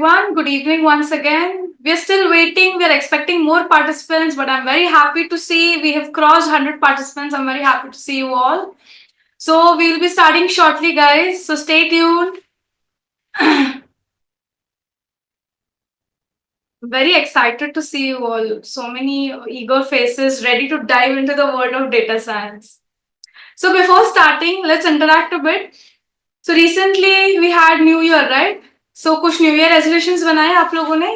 everyone. Good evening once again. We're still waiting. We're expecting more participants, but I'm very happy to see we have crossed 100 participants. I'm very happy to see you all. So we'll be starting shortly, guys. So stay tuned. Very excited to see you all. So many eager faces ready to dive into the world of data science. So before starting, let's interact a bit. So recently we had New Year, right? So कुछ New Year resolutions बनाए आप लोगों ने?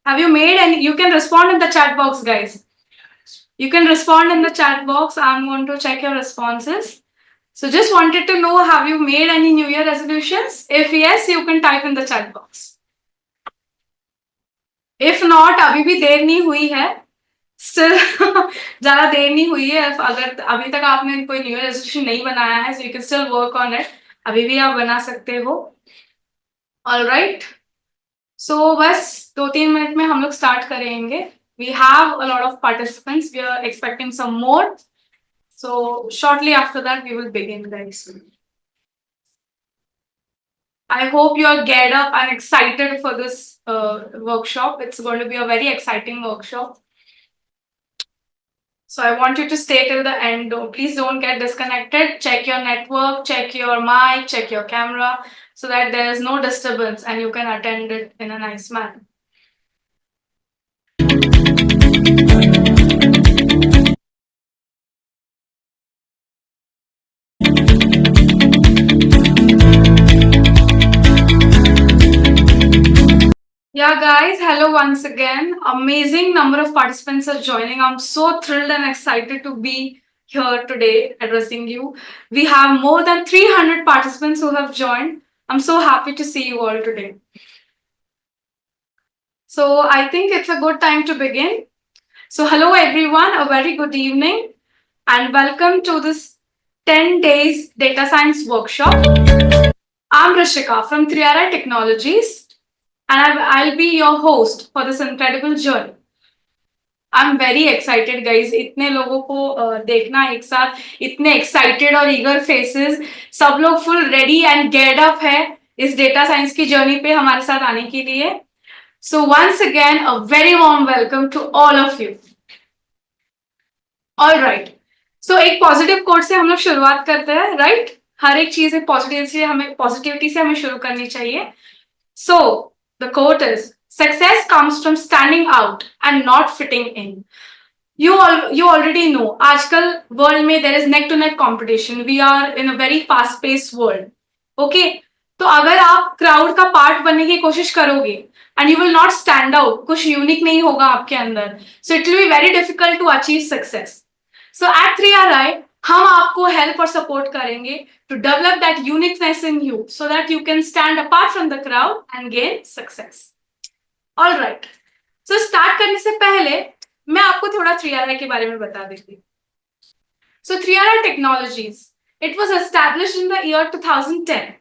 Have you made any? You can respond in the chat box, guys. You can respond in the chat box. I'm going to check your responses. So just wanted to know, have you made any New Year resolutions? If yes, you can type in the chat box. If not, अभी भी देर नहीं हुई है. Still ज़्यादा देर नहीं हुई है. अगर अभी तक आपने कोई New Year resolution नहीं बनाया है, so you can still work on it. अभी भी आप बना सकते हो. All right. So बस 2-3 मिनट में हम लोग start करेंगे. We have a lot of participants. We are expecting some more. So shortly after that, we will begin, guys. I hope you are geared up and excited for this workshop. It's going to be a very exciting workshop. So I want you to stay till the end. Please don't get disconnected. Check your network, check your mic, check your camera, so that there is no disturbance and you can attend it in a nice manner. Yeah, guys, hello once again. Amazing number of participants are joining. I'm so thrilled and excited to be here today addressing you. We have more than 300 participants who have joined. I'm so happy to see you all today. So I think it's a good time to begin. So hello everyone, a very good evening and welcome to this 10 days data science workshop. I'm Rishika from 3RI Technologies and I'll be your host for this incredible journey. I'm very excited, guys. इतने लोगों को देखना एक साथ, इतने excited और eager faces, सब लोग full ready and geared up है इस data science की journey पे हमारे साथ आने के लिए. So once again, a very warm welcome to all of you. All right. So एक positive quote से हम लोग शुरुआत करते हैं, right? हर एक चीज एक positivity से हमें शुरू करनी चाहिए. So the quote is, success comes from standing out and not fitting in. You already know, आजकल world में there is neck to neck competition. We are in a very fast paced world. Okay? तो अगर आप crowd का part बनने की कोशिश करोगे and you will not stand out, कुछ unique नहीं होगा आपके अंदर. So it will be very difficult to achieve success. So at 3RI, हम आपको help और support करेंगे to develop that uniqueness in you so that you can stand apart from the crowd and gain success. All right. So start करने से पहले मैं आपको थोड़ा 3RI के बारे में बता देती हूँ. So 3RI Technologies, it was established in the year 2010.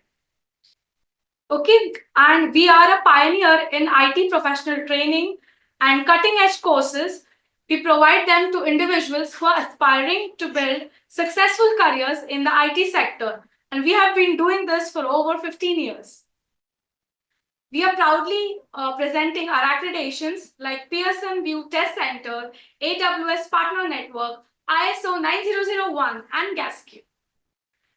Okay, and we are a pioneer in IT professional training and cutting edge courses. We provide them to individuals who are aspiring to build successful careers in the IT sector, and we have been doing this for over 15 years. We are proudly presenting our accreditations like Pearson VUE Test Center, AWS Partner Network, ISO 9001, and GASQ.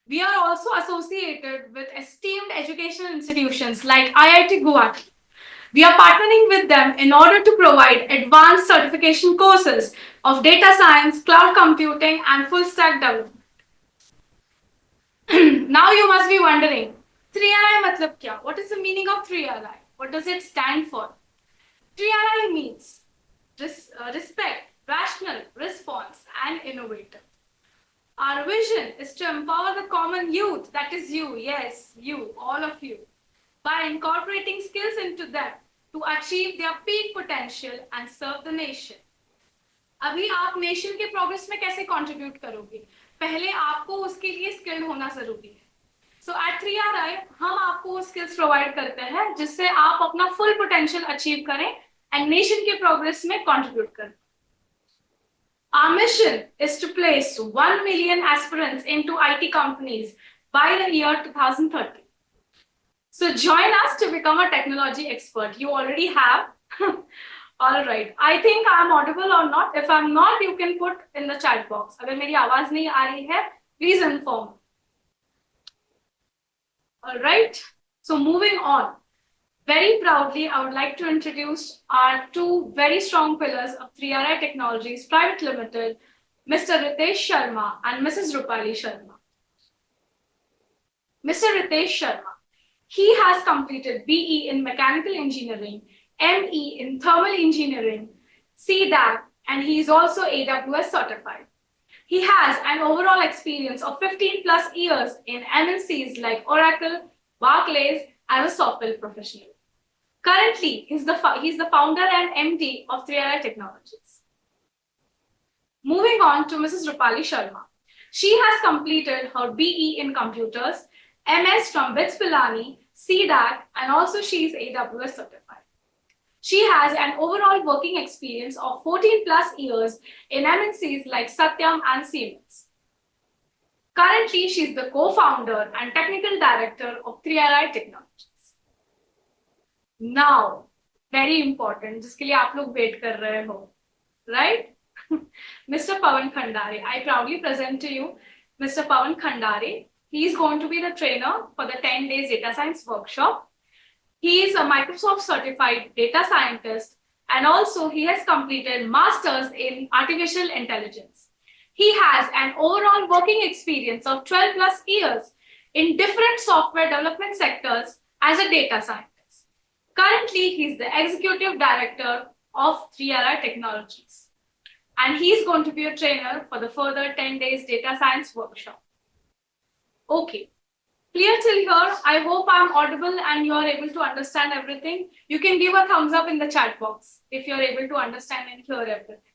We are also associated with esteemed educational institutions like IIT Guwahati. We are partnering with them in order to provide advanced certification courses of data science, cloud computing, and full stack development. Now you must be wondering, 3RI matlab kya? What is the meaning of 3RI? What does it stand for? 3RI means respect, rational, response, and innovative. Our vision is to empower the common youth, that is you, yes, you, all of you, by incorporating skills into them to achieve their peak potential and serve the nation. अभी आप nation के progress में कैसे contribute करोगे? पहले आपको उसके लिए स्किल्ड होना जरूरी है. So at 3RI हम आपको स्किल्स प्रोवाइड करते हैं जिससे आप अपना फुल पोटेंशियल अचीव करें एंड नेशन के प्रोग्रेस में कंट्रीब्यूट करें. Our mission is to place 1 million aspirants into IT companies by the year 2030. So join us to become a technology expert. You already have. All right. I think I'm audible or not. If I'm not, you can put in the chat box. अगर मेरी आवाज नहीं आ रही है, please inform. All right. So moving on. Very proudly, I would like to introduce our two very strong pillars of 3RI Technologies Private Limited, Mr. Ritesh Sharma and Mrs. Rupali Sharma. Mr. Ritesh Sharma, he has completed BE in Mechanical Engineering, ME in Thermal Engineering, CDAC, and he is also AWS certified. He has an overall experience of 15 plus years in MNCs like Oracle, Barclays as a software professional. Currently, he's the founder and MD of 3RI Technologies. Moving on to Mrs. Rupali Sharma. She has completed her BE in Computers, MS from BITS Pilani, CDAC, and also she is AWS certified. She has an overall working experience of 14 plus years in MNCs like Satyam and Siemens. Currently, she is the co-founder and technical director of 3RI Technologies. Now, very important, जिसके लिए आप लोग wait कर रहे हो, right? Mr. Pawan Khandare. I proudly present to you Mr. Pawan Khandare. He is going to be the trainer for the 10 days data science workshop. He is a Microsoft certified data scientist, and also he has completed masters in artificial intelligence. He has an overall working experience of 12 plus years in different software development sectors as a data scientist. Currently, he is the executive director of 3RI Technologies, and he is going to be a trainer for the further 10 days data science workshop. Okay. Clear till here? I hope I'm audible and you are able to understand everything. You can give a thumbs up in the chat box if you're able to understand and hear everything.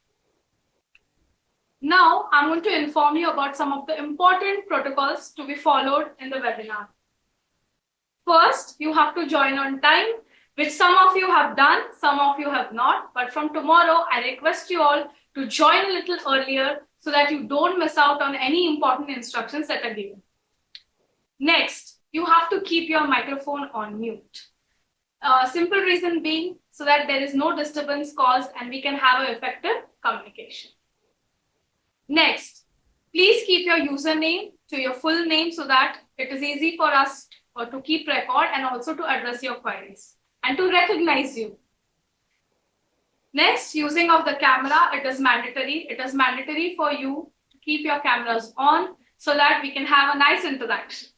Now, I'm going to inform you about some of the important protocols to be followed in the webinar. First, you have to join on time, which some of you have done, some of you have not. But from tomorrow, I request you all to join a little earlier so that you don't miss out on any important instructions that are given. Next, you have to keep your microphone on mute. Simple reason being so that there is no disturbance caused and we can have an effective communication. Next, please keep your username to your full name so that it is easy for us to keep record and also to address your queries and to recognize you. Next, using of the camera, it is mandatory. It is mandatory for you to keep your cameras on so that we can have a nice interaction.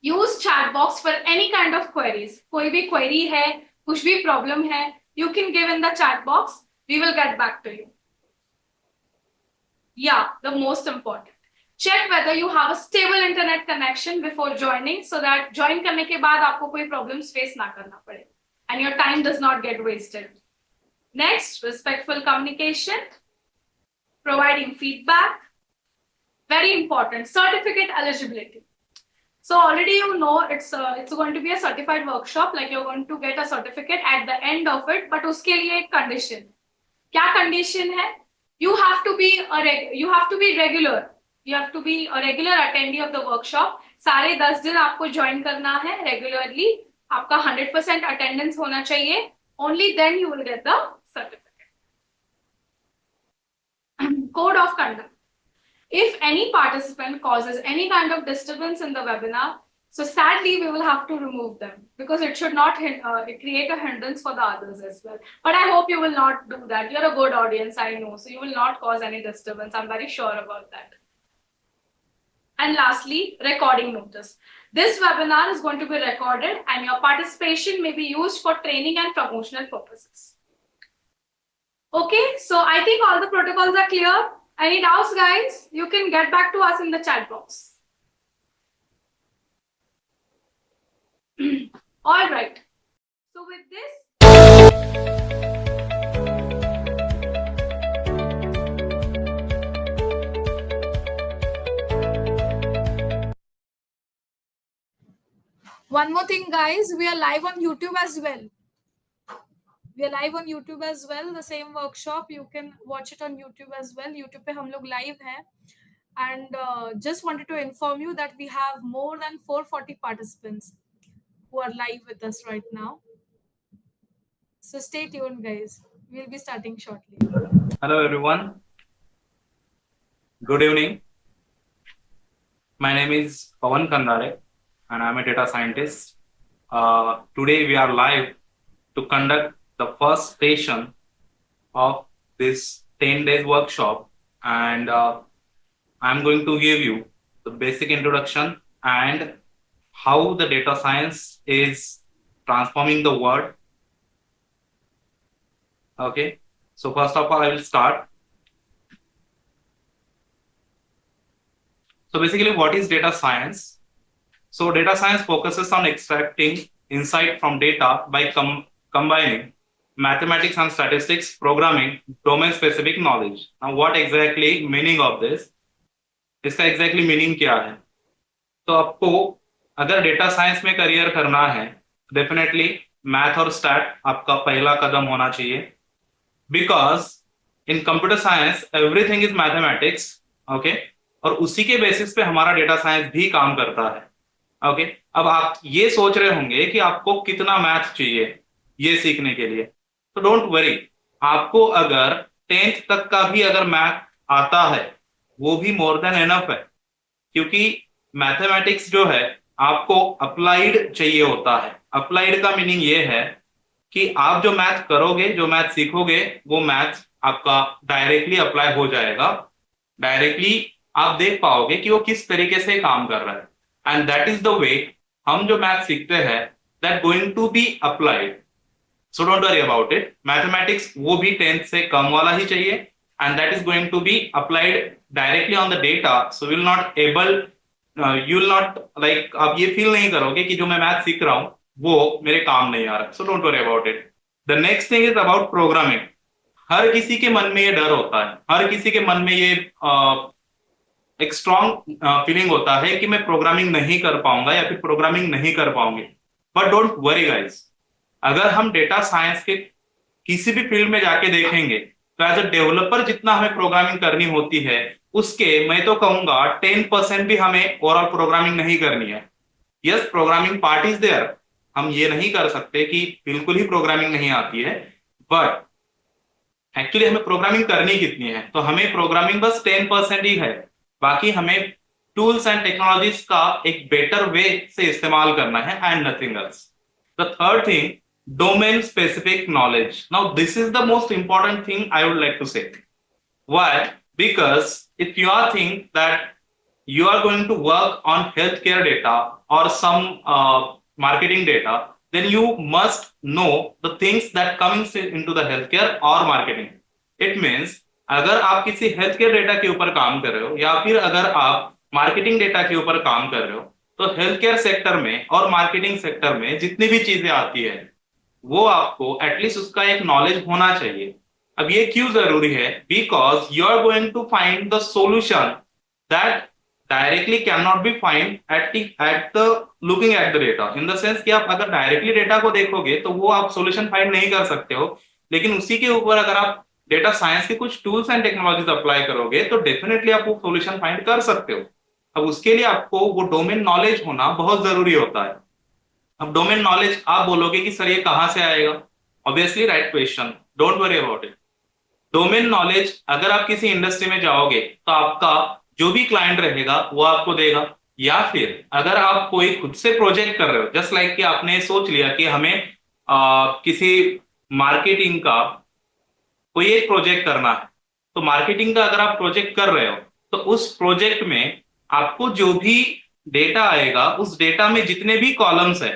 Use chat box for any kind of queries. कोई भी query है, कुछ भी problem है, you can give in the chat box. We will get back to you. Yeah, the most important. Check whether you have a stable internet connection before joining so that join करने के बाद आपको कोई problems face ना करना पड़े and your time does not get wasted. Next, respectful communication, providing feedback. Very important. Certificate eligibility. So already you know it's going to be a certified workshop, like you're going to get a certificate at the end of it, but उसके लिए एक condition. क्या condition है? You have to be regular. You have to be a regular attendee of the workshop. सारे 10 दिन आपको join करना है regularly. आपका 100% attendance होना चाहिए. Only then you will get the certificate. Code of conduct. If any participant causes any kind of disturbance in the webinar, so sadly we will have to remove them because it should not create a hindrance for the others as well. But I hope you will not do that. You're a good audience, I know, so you will not cause any disturbance. I'm very sure about that. And lastly, recording notice. This webinar is going to be recorded and your participation may be used for training and promotional purposes. Okay, so I think all the protocols are clear. Any doubts, guys? You can get back to us in the chat box. All right. So with this, one more thing, guys, we are live on YouTube as well. We are live on YouTube as well. The same workshop, you can watch it on YouTube as well. YouTube पे हम लोग live हैं. And just wanted to inform you that we have more than 440 participants who are live with us right now. So stay tuned, guys. We'll be starting shortly. Hello everyone. Good evening. My name is Pawan Kandare and I'm a data scientist. Today we are live to conduct the first session of this 10 days workshop, and I'm going to give you the basic introduction and how the data science is transforming the world. Okay, so first of all I will start. So basically, what is data science? So data science focuses on extracting insight from data by combining mathematics and statistics, programming, domain-specific knowledge. Now, what exactly meaning of this? इसका exactly meaning क्या है? तो आपको अगर data science में career करना है, definitely math और स्टैट आपका पहला कदम होना चाहिए. Because in computer science everything is mathematics. Okay, और उसी के बेसिस पे हमारा डेटा साइंस भी काम करता है. ओके, अब आप ये सोच रहे होंगे कि आपको कितना मैथ चाहिए ये सीखने के लिए. तो डोंट वरी, आपको अगर 10th तक का भी अगर मैथ आता है वो भी मोर देन एनफ है. क्योंकि मैथमेटिक्स जो है आपको अप्लाइड चाहिए होता है. अप्लाइड का मीनिंग ये है कि आप जो मैथ करोगे, जो मैथ सीखोगे, वो मैथ आपका डायरेक्टली अप्लाई हो जाएगा. डायरेक्टली आप देख पाओगे कि वो किस तरीके से काम कर रहा है. And that is the way हम जो मैथ सीखते हैं that going to be applied. So don't worry about it. Mathematics वो भी 10th से कम वाला ही चाहिए, and that is going to be applied directly on the data. So will not able, you will not like, आप ये feel नहीं करोगे कि जो मैं मैथ सीख रहा हूं वो मेरे काम नहीं आ रहा. So don't worry about it. The next thing is about programming. हर किसी के मन में ये डर होता है, हर किसी के मन में ये एक स्ट्रॉन्ग फीलिंग होता है कि मैं प्रोग्रामिंग नहीं कर पाऊंगा या फिर प्रोग्रामिंग नहीं कर पाऊंगी. बट डोंट वरी गाइस, अगर हम डेटा साइंस के किसी भी फील्ड में जाके देखेंगे तो एज अ डेवलपर जितना हमें प्रोग्रामिंग करनी होती है उसके मैं तो कहूंगा 10% भी हमें ओवरऑल प्रोग्रामिंग नहीं करनी है. Yes, programming part is there. हम ये नहीं कर सकते कि बिल्कुल ही प्रोग्रामिंग नहीं आती है, बट एक्चुअली हमें प्रोग्रामिंग करनी कितनी है? तो हमें प्रोग्रामिंग बस 10% ही है. बाकी हमें टूल्स एंड टेक्नोलॉजीज का एक बेटर वे से इस्तेमाल करना है and nothing else. The third thing, domain specific knowledge. Now this is the most important thing I would like to say. Why? Because if you are think that you are going to work on healthcare data or some marketing data, then you must know the things that comes into the healthcare or marketing. It means अगर आप किसी health care data के ऊपर काम कर रहे हो या फिर अगर आप मार्केटिंग डेटा के ऊपर काम कर रहे हो, तो हेल्थ केयर सेक्टर में और मार्केटिंग सेक्टर में जितनी भी चीजें आती है वो आपको एटलीस्ट उसका एक नॉलेज होना चाहिए. अब ये क्यों जरूरी है? Because you are going to find the solution that directly can not be find at the looking at the data. In the sense कि आप अगर डायरेक्टली डेटा को देखोगे तो वो आप सोल्यूशन फाइंड नहीं कर सकते हो, लेकिन उसी के ऊपर अगर आप डेटा साइंस के कुछ टूल्स एंड टेक्नोलॉजीज अप्लाई करोगे तो डेफिनेटली आप वो सोल्यूशन फाइंड कर सकते हो. अब उसके लिए आपको वो डोमेन नॉलेज होना बहुत जरूरी होता है. अब डोमेन नॉलेज आप बोलोगे कि सर ये कहां से आएगा? Obviously right question, don't worry about it. Domain knowledge अगर आप किसी इंडस्ट्री में जाओगे तो आपका जो भी क्लाइंट रहेगा वो आपको देगा, या फिर अगर आप कोई खुद से प्रोजेक्ट कर रहे हो, जस्ट लाइक कि आपने सोच लिया कि हमें किसी मार्केटिंग का कोई एक प्रोजेक्ट करना है, तो मार्केटिंग का अगर आप प्रोजेक्ट कर रहे हो तो उस प्रोजेक्ट में आपको जो भी डेटा आएगा उस डेटा में जितने भी कॉलम्स है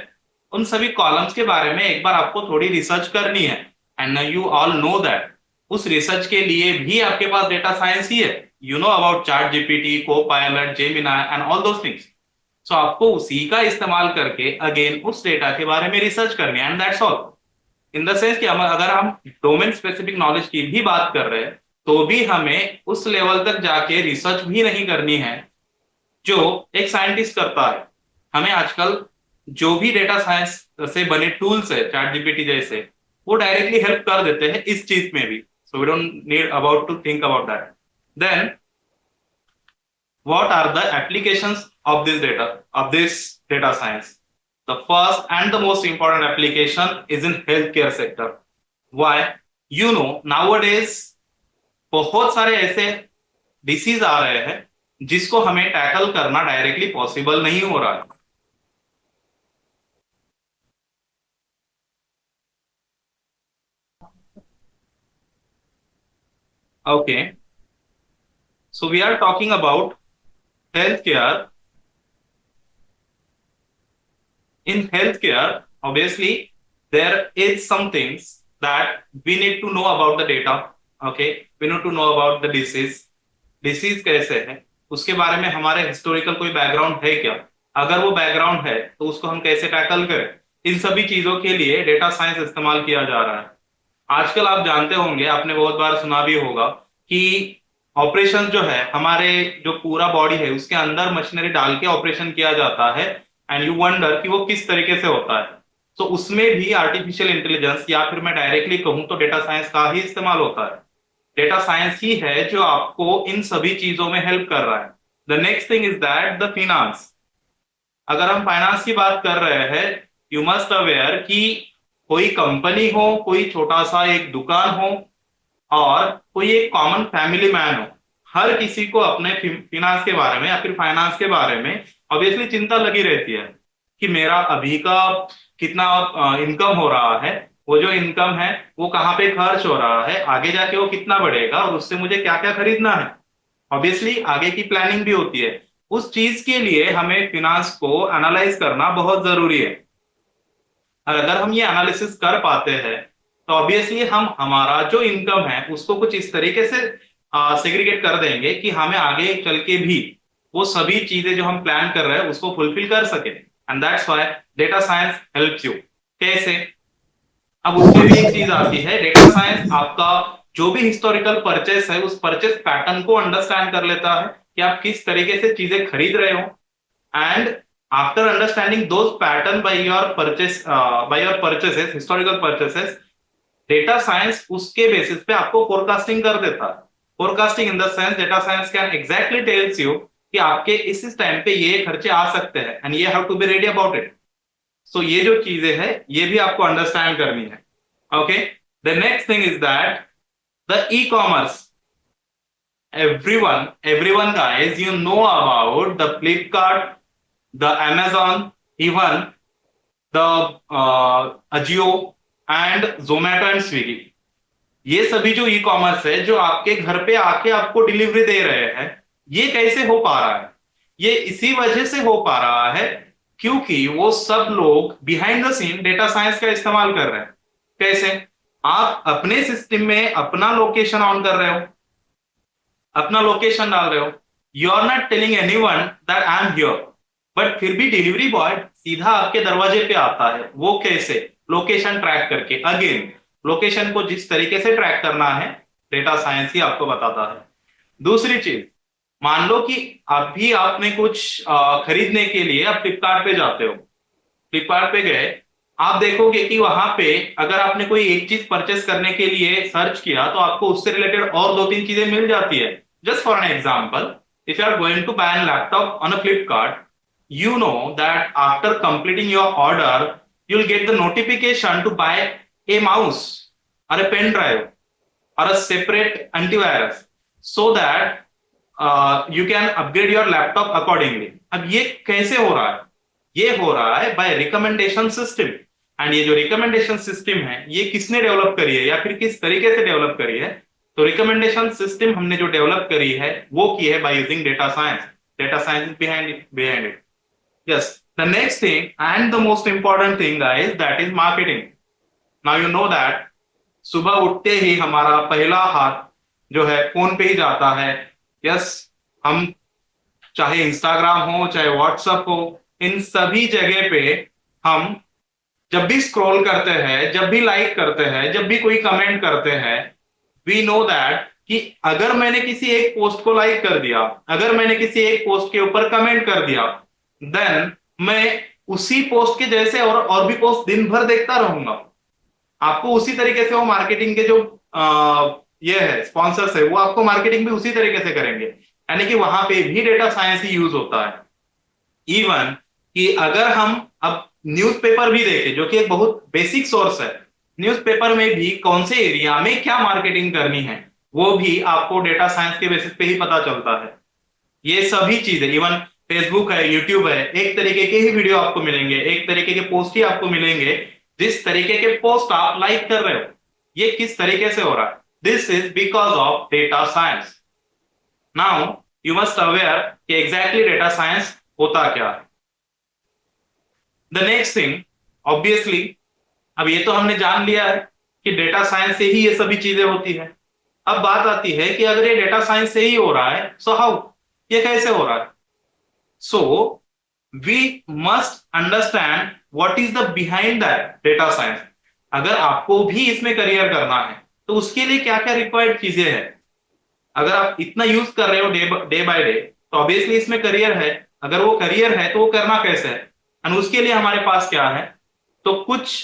उन सभी कॉलम्स के बारे में एक बार आपको थोड़ी रिसर्च करनी है. And you all know that उस रिसर्च के लिए भी आपके पास डेटा साइंस ही है. You know about chat GPT, copilot, Gemini and all those things. So आपको उसी का इस्तेमाल करके अगेन उस डेटा के बारे में रिसर्च करनी है, and that's all. In the sense कि अगर हम डोमेन स्पेसिफिक नॉलेज की भी बात कर रहे हैं तो भी हमें उस लेवल तक जाके रिसर्च भी नहीं करनी है जो एक साइंटिस्ट करता है. हमें आजकल जो भी डेटा साइंस से बने टूल्स है, चैट जीपीटी जैसे, वो डायरेक्टली हेल्प कर देते हैं इस चीज में भी. So we don't need about to think about that. Then what are the applications of this data science? The first and the most important application is in healthcare sector. Why? You know, nowadays बहुत सारे ऐसे disease आ रहे हैं जिसको हमें tackle करना directly possible नहीं हो रहा है. Okay, so we are talking about healthcare. In healthcare, obviously, there is some things that we need to know about the data. Okay, we need to know about the disease कैसे है, उसके बारे में हमारे हिस्टोरिकल कोई background है क्या, अगर वो बैकग्राउंड है तो उसको हम कैसे टैकल करें. इन सभी चीजों के लिए डेटा साइंस इस्तेमाल किया जा रहा है. आजकल आप जानते होंगे, आपने बहुत बार सुना भी होगा कि ऑपरेशन जो है, हमारे जो पूरा बॉडी है उसके अंदर मशीनरी डाल के ऑपरेशन किया जाता है, एंड यू वंडर कि वो किस तरीके से होता है. तो उसमें भी आर्टिफिशियल इंटेलिजेंस, या फिर मैं डायरेक्टली कहूं तो डेटा साइंस का ही इस्तेमाल होता है. डेटा साइंस ही है जो आपको इन सभी चीजों में हेल्प कर रहा है. The next thing is that the finance. अगर हम फाइनेंस की बात कर रहे हैं, यू मस्ट अवेयर कि कोई कंपनी हो, कोई छोटा सा एक दुकान हो, और कोई एक कॉमन फैमिली मैन हो, हर किसी को अपने फिनांस के बारे में या फिर फाइनेंस के बारे में ऑब्वियसली चिंता लगी रहती है कि मेरा अभी का कितना इनकम हो रहा है, वो जो इनकम है वो कहाँ पे खर्च हो रहा है, आगे जाके वो कितना बढ़ेगा और उससे मुझे क्या क्या खरीदना है. ऑब्वियसली आगे की प्लानिंग भी होती है. उस चीज के लिए हमें फिनांस को एनालाइज करना बहुत जरूरी है. और अगर हम ये एनालिसिस कर पाते हैं तो ऑब्वियसली हम हमारा जो इनकम है उसको कुछ इस तरीके से सेग्रीगेट कर देंगे कि हमें आगे चल के भी वो सभी चीजें जो हम प्लान कर रहे हैं उसको फुलफिल कर सके. And that's why data science helps you. कैसे? अब उसमें भी एक चीज आती है, डेटा साइंस आपका जो भी हिस्टोरिकल परचेस है उस परचेस पैटर्न को अंडरस्टैंड कर लेता है कि आप किस तरीके से चीजें खरीद रहे हो. And after understanding those pattern by your purchases, historical purchases, data science उसके बेसिस पे आपको फोरकास्टिंग कर देता है. Forecasting in the sense data science can exactly tells you कि आपके इस टाइम पे ये खर्चे आ सकते हैं and you have to be ready about it. So ये जो चीजें हैं ये भी आपको अंडरस्टैंड करनी है. Okay, the next thing is that the e commerce. everyone guys, you know about the Flipkart, the Amazon, even the Ajio and Zomato and Swiggy. ये सभी जो ई कॉमर्स है जो आपके घर पे आके आपको डिलीवरी दे रहे हैं, ये कैसे हो पा रहा है? ये इसी वजह से हो पा रहा है क्योंकि वो सब लोग behind the scene data science का इस्तेमाल कर रहे हैं. कैसे? आप अपने सिस्टम में अपना लोकेशन ऑन कर रहे हो, अपना लोकेशन डाल रहे हो, you are not telling anyone that I am here, but फिर भी डिलीवरी बॉय सीधा आपके दरवाजे पे आता है. वो कैसे? लोकेशन ट्रैक करके. अगेन, लोकेशन को जिस तरीके से ट्रैक करना है डेटा साइंस ही आपको बताता है. दूसरी चीज, मान लो कि अभी आपने कुछ खरीदने के लिए आप फ्लिपकार्ट पे जाते हो. फ्लिपकार्ट पे गए, आप देखोगे कि वहां पे अगर आपने कोई एक चीज परचेस करने के लिए सर्च किया तो आपको उससे रिलेटेड और 2-3 चीजें मिल जाती है. Just for an example, if you are going to buy an laptop on a Flipkart, you know that after completing your order you'll get the notification to buy a mouse or a pen drive or a separate antivirus so that you can upgrade your laptop accordingly. अब ये कैसे हो रहा है? ये हो रहा है by recommendation system. एंड ये जो रिकमेंडेशन सिस्टम है ये किसने डेवलप करी है या फिर किस तरीके से डेवलप करी है? तो रिकमेंडेशन सिस्टम हमने जो डेवलप करी है वो की है by using data science. Data science behind it. Yes, the next thing and the most important thing guys, that is marketing. Now you know that सुबह उठते ही हमारा पहला हाथ जो है फोन पे ही जाता है. यस, हम चाहे इंस्टाग्राम हो चाहे व्हाट्सएप हो, इन सभी जगह पे हम जब भी स्क्रॉल करते हैं, जब भी लाइक करते हैं, जब भी कोई कमेंट करते हैं, वी नो दैट कि अगर मैंने किसी एक पोस्ट को लाइक कर दिया, अगर मैंने किसी एक पोस्ट के ऊपर कमेंट कर दिया, देन मैं उसी पोस्ट के जैसे और भी पोस्ट दिन भर देखता रहूंगा. आपको उसी तरीके से वो मार्केटिंग के जो ये है स्पॉन्सर्स है वो आपको मार्केटिंग भी उसी तरीके से करेंगे. यानी कि वहां पे भी डेटा साइंस ही यूज होता है। इवन कि अगर हम अब न्यूज़पेपर भी देखें, जो कि एक बहुत बेसिक सोर्स है, न्यूज़पेपर में भी कौन से एरिया में क्या मार्केटिंग करनी है वो भी आपको डेटा साइंस के बेसिस पे ही पता चलता है। ये सभी चीजें, इवन फेसबुक है, यूट्यूब है, एक तरीके के ही वीडियो आपको मिलेंगे, एक तरीके के पोस्ट ही आपको मिलेंगे। जिस तरीके के पोस्ट आप लाइक कर रहे हो, ये किस तरीके से हो रहा है? This is because of data science. Now you must aware कि एग्जैक्टली डेटा साइंस होता क्या है। द नेक्स्ट थिंग, ऑब्वियसली, अब ये तो हमने जान लिया है कि डेटा साइंस से ही ये सभी चीजें होती है। अब बात आती है कि अगर ये डेटा साइंस से ही हो रहा है, सो हाउ, ये कैसे हो रहा है? So we must understand what is the behind that data science. अगर आपको भी इसमें करियर करना है तो उसके लिए क्या क्या रिक्वायर्ड चीजें हैं। अगर आप इतना यूज कर रहे हो डे बाय डे, तो ऑब्वियसली इसमें करियर है। अगर वो करियर है तो वो करना कैसे है, और उसके लिए हमारे पास क्या है? तो कुछ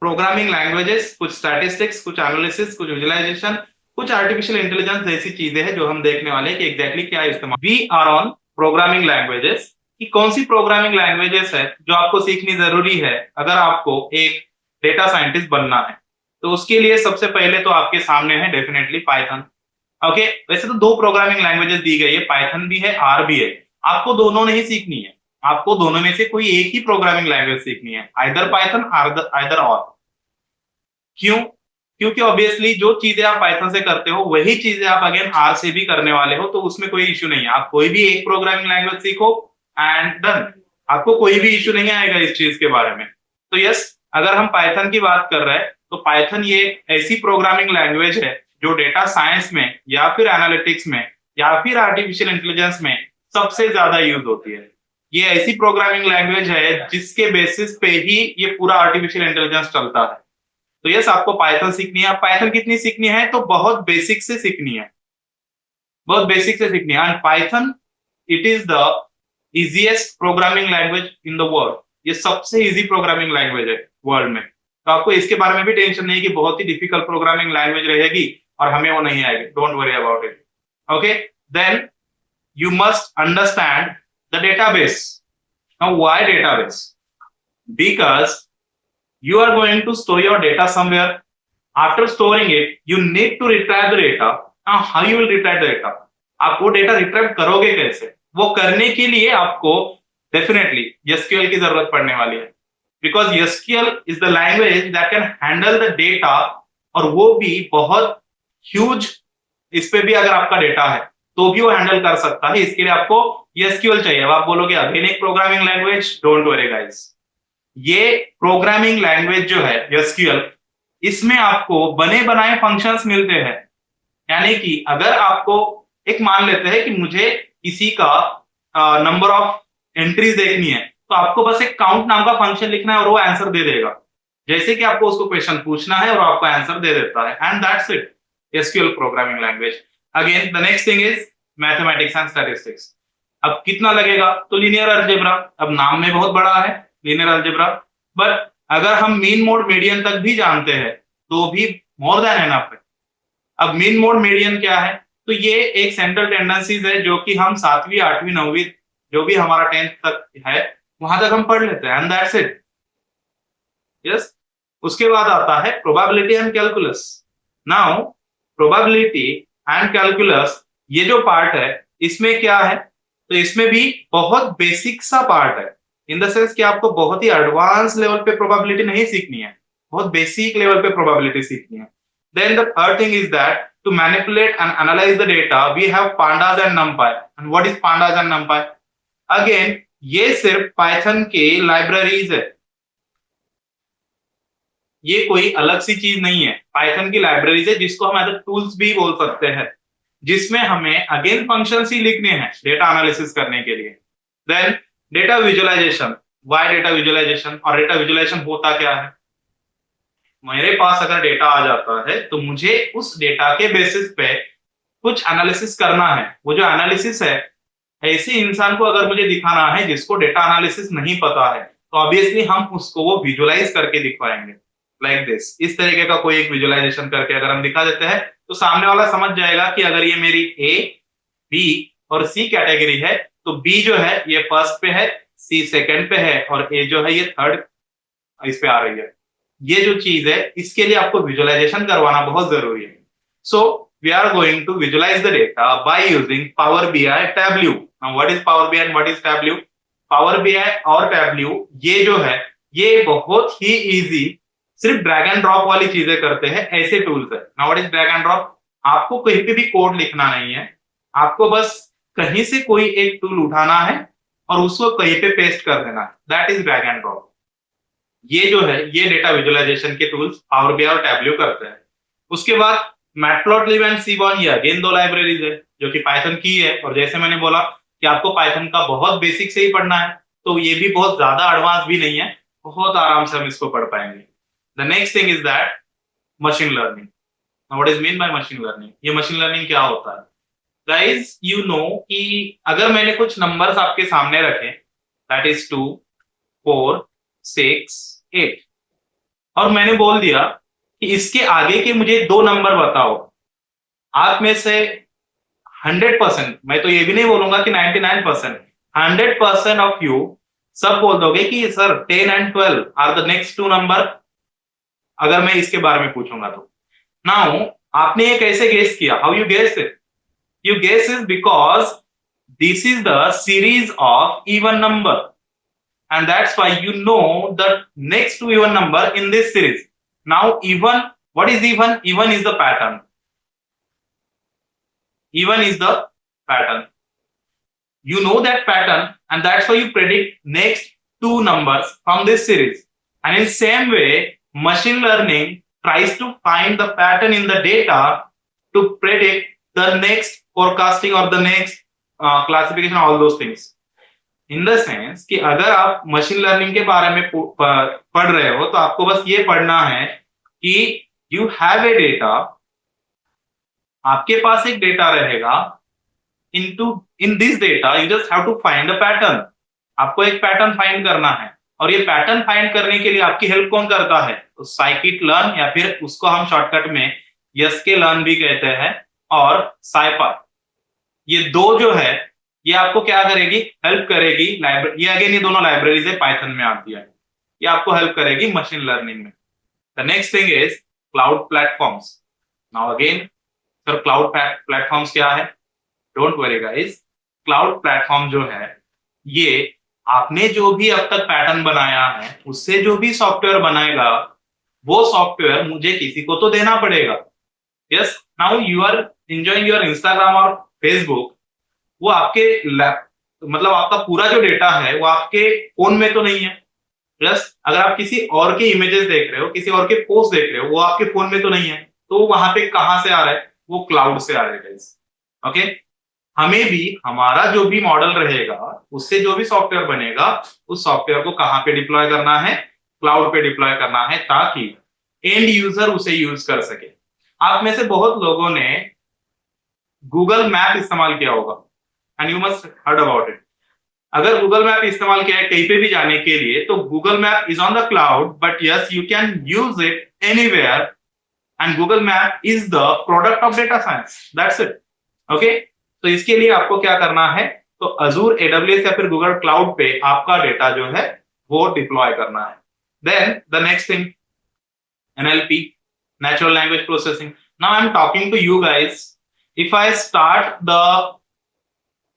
प्रोग्रामिंग लैंग्वेजेस, कुछ स्टैटिस्टिक्स, कुछ एनालिसिस, कुछ विजुअलाइजेशन, कुछ आर्टिफिशियल इंटेलिजेंस जैसी चीजें हैं जो हम देखने वाले हैं कि एग्जैक्टली क्या इस्तेमाल। We are on programming languages, कि कौन सी प्रोग्रामिंग लैंग्वेजेस है जो आपको सीखनी जरूरी है अगर आपको एक डेटा साइंटिस्ट बनना है। तो उसके लिए सबसे पहले तो आपके सामने है डेफिनेटली पाइथन। ओके, वैसे तो दो प्रोग्रामिंग लैंग्वेजेस दी गई है, पाइथन भी है, आर भी है। आपको दोनों नहीं सीखनी है, आपको दोनों में से कोई एक ही प्रोग्रामिंग लैंग्वेज सीखनी है, आइदर पाइथन आइदर और। क्यों? क्योंकि ऑब्वियसली जो चीजें आप पाइथन से करते हो वही चीजें आप अगेन आर से भी करने वाले हो, तो उसमें कोई इश्यू नहीं है। आप कोई भी एक प्रोग्रामिंग लैंग्वेज सीखो एंड डन, आपको कोई भी इश्यू नहीं आएगा इस चीज के बारे में। तो यस, अगर हम पाइथन की बात कर रहे हैं तो पाइथन ये ऐसी प्रोग्रामिंग लैंग्वेज है जो डेटा साइंस में या फिर एनालिटिक्स में या फिर आर्टिफिशियल इंटेलिजेंस में सबसे ज्यादा यूज होती है। ये ऐसी प्रोग्रामिंग लैंग्वेज है जिसके बेसिस पे ही ये पूरा आर्टिफिशियल इंटेलिजेंस चलता है। तो यस, आपको पाइथन सीखनी है। पाइथन कितनी सीखनी है? तो बहुत बेसिक से सीखनी है, बहुत बेसिक से सीखनी है। And Python, it is the easiest programming language in the world. ये सबसे इजी प्रोग्रामिंग लैंग्वेज है वर्ल्ड में। तो आपको इसके बारे में भी टेंशन नहीं कि बहुत ही डिफिकल्ट प्रोग्रामिंग लैंग्वेज रहेगी और हमें वो नहीं आएगी। Don't worry about it. Okay, then you must understand the database. Now, why database? Because you are going to store your data somewhere. After storing it, you need to retrieve the data. Now, how you will retrieve the data? आप वो data retrieve करोगे कैसे? वो करने के लिए आपको definitely SQL की जरूरत पड़ने वाली है, because SQL is the language that can handle the data, और वो भी बहुत ह्यूज। इस पे भी अगर आपका डेटा है तो भी वो हैंडल कर सकता है। इसके लिए आपको SQL चाहिए। अब आप बोलोगे अगेन एक programming language, don't worry guys, ये प्रोग्रामिंग लैंग्वेज जो है SQL, इसमें आपको बने बनाए फंक्शंस मिलते हैं। यानी कि अगर आपको एक मान लेते हैं कि मुझे किसी का नंबर ऑफ एंट्रीज देखनी है, तो आपको बस एक काउंट नाम का फंक्शन लिखना है और वो आंसर दे देगा। जैसे कि आपको उसको क्वेश्चन पूछना है और आपको आंसर दे देता है, and that's it, SQL programming language. Again the next thing is mathematics and statistics. अब कितना लगेगा? तो लीनियर अलजेब्रा, अब नाम में बहुत बड़ा है लीनियर अलजेब्रा, बट अगर हम मीन मोड मीडियन तक भी जानते हैं तो भी मोर देन एनफ है। अब मीन मोड मीडियन क्या है? तो ये एक सेंट्रल टेंडेंसीज है जो कि हम 7वीं 8वीं 9वीं जो भी हमारा 10th तक है वहां तक हम पढ़ लेते हैं, एंड दैट्स इट। यस, उसके बाद आता है probability and calculus. Now probability and calculus, ये जो पार्ट है इसमें क्या है? तो इसमें भी बहुत बेसिक सा पार्ट है, इन द सेंस कि आपको बहुत ही एडवांस लेवल पे प्रोबेबिलिटी नहीं सीखनी है, बहुत बेसिक लेवल पे प्रोबेबिलिटी सीखनी है। Then the third thing is that to manipulate and analyse the data we have pandas and NumPy. And what is pandas and NumPy? Again ये सिर्फ पाइथन के लाइब्रेरीज है, ये कोई अलग सी चीज नहीं है। पाइथन की लाइब्रेरीज है जिसको हम एज टूल्स भी बोल सकते हैं, जिसमें हमें अगेन फंक्शंस ही लिखने हैं डेटा एनालिसिस करने के लिए। Then data visualisation. Why data visualisation? और डेटा विजुअलाइजेशन होता क्या है? मेरे पास अगर डेटा आ जाता है तो मुझे उस डेटा के बेसिस पे कुछ एनालिसिस करना है। वो जो एनालिसिस है, ऐसे इंसान को अगर मुझे दिखाना है जिसको डेटा एनालिसिस नहीं पता है, तो ऑब्वियसली हम उसको वो विजुअलाइज करके दिखाएंगे लाइक दिस। इस तरीके का कोई एक विजुअलाइजेशन करके अगर हम दिखा देते हैं तो सामने वाला समझ जाएगा कि अगर ये मेरी A, B और सी कैटेगरी है, तो बी जो है ये फर्स्ट पे है, सी सेकंड पे है और ए जो है ये थर्ड इस पे आ रही है। ये जो चीज है इसके लिए आपको विजुअलाइजेशन करवाना बहुत जरूरी है। So we are going to visualise the data by using Power BI Tableau. Now what is Power BI and what is Tableau? Power BI और टैब्ल्यू ये जो है ये बहुत ही इजी, सिर्फ ड्रैग एंड ड्रॉप वाली चीजें करते हैं, ऐसे टूल्स है। Now what is drag and drop? आपको कहीं पे भी कोड लिखना नहीं है, आपको बस कहीं से कोई एक टूल उठाना है और उसको कहीं पे पेस्ट कर देना है, that is drag and drop. ये जो है ये डेटा विजुअलाइजेशन के टूल्स पावर बीआई और टैब्ल्यू करते हैं। उसके बाद मैटप्लॉटलिब एंड सीबॉर्न, ये अगेन दो लाइब्रेरीज है जो कि पाइथन की है, और जैसे मैंने बोला कि आपको पाइथन का बहुत बेसिक से ही पढ़ना है, तो ये भी बहुत ज्यादा एडवांस भी नहीं है, बहुत आराम से हम इसको पढ़ पाएंगे। The next thing is that machine learning. What is mean by machine learning? ये मशीन लर्निंग क्या होता है? गाइज यू नो कि अगर मैंने कुछ नंबर्स आपके सामने रखे, दैट इज 2, 4, 6, 8, और मैंने बोल दिया कि इसके आगे के मुझे दो नंबर बताओ, आप में से 100%, मैं तो ये भी नहीं बोलूंगा कि 99%, 100% ऑफ यू सब बोल दोगे कि sir 10 and 12 are the next two number, अगर मैं इसके बारे में पूछूंगा तो। नाउ आपने ये कैसे गेस किया? How you guess it? You guess is because this is the series of even number, and that's why you know the next to even number in this series. Now even, what is even? Even is the pattern. Even is the pattern. You know that pattern, and that's why you predict next two numbers from this series. And in same way, machine learning tries to find the pattern in the data to predict the next forecasting or the next classification, all those things. In the sense कि अगर आप machine learning के बारे में पढ़ रहे हो तो आपको बस ये पढ़ना है कि you have a data, आपके पास एक डेटा रहेगा, in this data you just have to find a pattern. आपको एक पैटर्न फाइंड करना है, और ये पैटर्न फाइंड करने के लिए आपकी हेल्प कौन करता है? तो साइकिट लर्न, या फिर उसको हम शॉर्टकट में यस्के लर्न भी कहते हैं, और साइपाई। ये दो जो है ये आपको क्या करेगी? हेल्प करेगी। ये अगेन ये दोनों लाइब्रेरीज है, पाइथन में आती है, ये आपको हेल्प करेगी मशीन लर्निंग में। The next thing is cloud platforms. Now again sir cloud platforms क्या है? Don't worry guys, cloud platform जो है ये आपने जो भी अब तक पैटर्न बनाया है उससे जो भी सॉफ्टवेयर बनाएगा वो सॉफ्टवेयर मुझे किसी को तो देना पड़ेगा। Yes, now you are enjoying your Instagram और फेसबुक, वो आपके मतलब आपका पूरा जो डेटा है वो आपके फोन में तो नहीं है। यस, अगर आप किसी और के इमेजेस देख रहे हो, किसी और के पोस्ट देख रहे हो, वो आपके फोन में तो नहीं है, तो वहां पे कहां से आ रहा है? वो क्लाउड से आ रहा है गाइस। ओके, हमें भी हमारा जो भी मॉडल रहेगा उससे जो भी सॉफ्टवेयर बनेगा उस सॉफ्टवेयर को कहां पे डिप्लॉय करना है? क्लाउड पे डिप्लॉय करना है, ताकि एंड यूजर उसे यूज कर सके। आप में से बहुत लोगों ने गूगल मैप इस्तेमाल किया होगा, and you must heard about it. अगर गूगल मैप इस्तेमाल किया है कहीं पे भी जाने के लिए, तो Google map is on the cloud, but yes you can use it anywhere, and Google map is the product of data science, that's it. Okay, तो इसके लिए आपको क्या करना है? तो अजूर, एडब्ल्यूएस या फिर गूगल क्लाउड पे आपका डेटा जो है वो डिप्लॉय करना है। Then the next thing, NLP, natural language processing. Now I'm talking to you guys. If I start the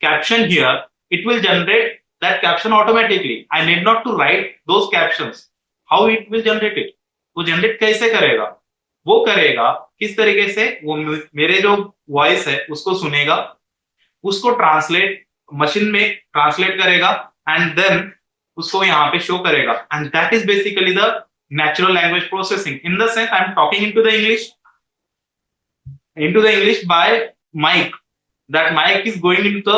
caption here, it will generate that caption automatically. I need not to write those captions. How it will generate it? वो generate कैसे करेगा? वो करेगा किस तरीके से? वो मेरे जो वॉइस है उसको सुनेगा, उसको ट्रांसलेट मशीन में ट्रांसलेट करेगा, एंड देन उसको यहाँ पे शो करेगा, and that is basically the natural language processing. In the sense I'm talking into the English by mic. That mic is going into the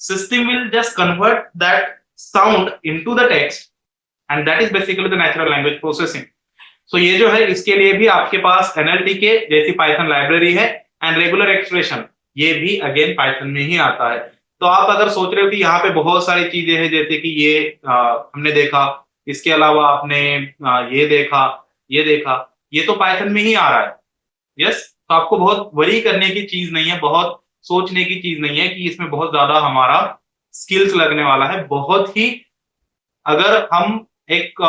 system will just convert that sound into the text, and that is basically the natural language processing. So ये जो है इसके लिए भी आपके पास NLTK जैसी Python library है, and regular expression ये भी अगेन पाइथन में ही आता है। तो आप अगर सोच रहे हो कि यहाँ पे बहुत सारी चीजें हैं, जैसे कि ये हमने देखा, इसके अलावा आपने ये देखा, ये तो पाइथन में ही आ रहा है। यस, तो आपको बहुत वरी करने की चीज नहीं है, बहुत सोचने की चीज नहीं है कि इसमें बहुत ज्यादा हमारा स्किल्स लगने वाला है। बहुत ही, अगर हम एक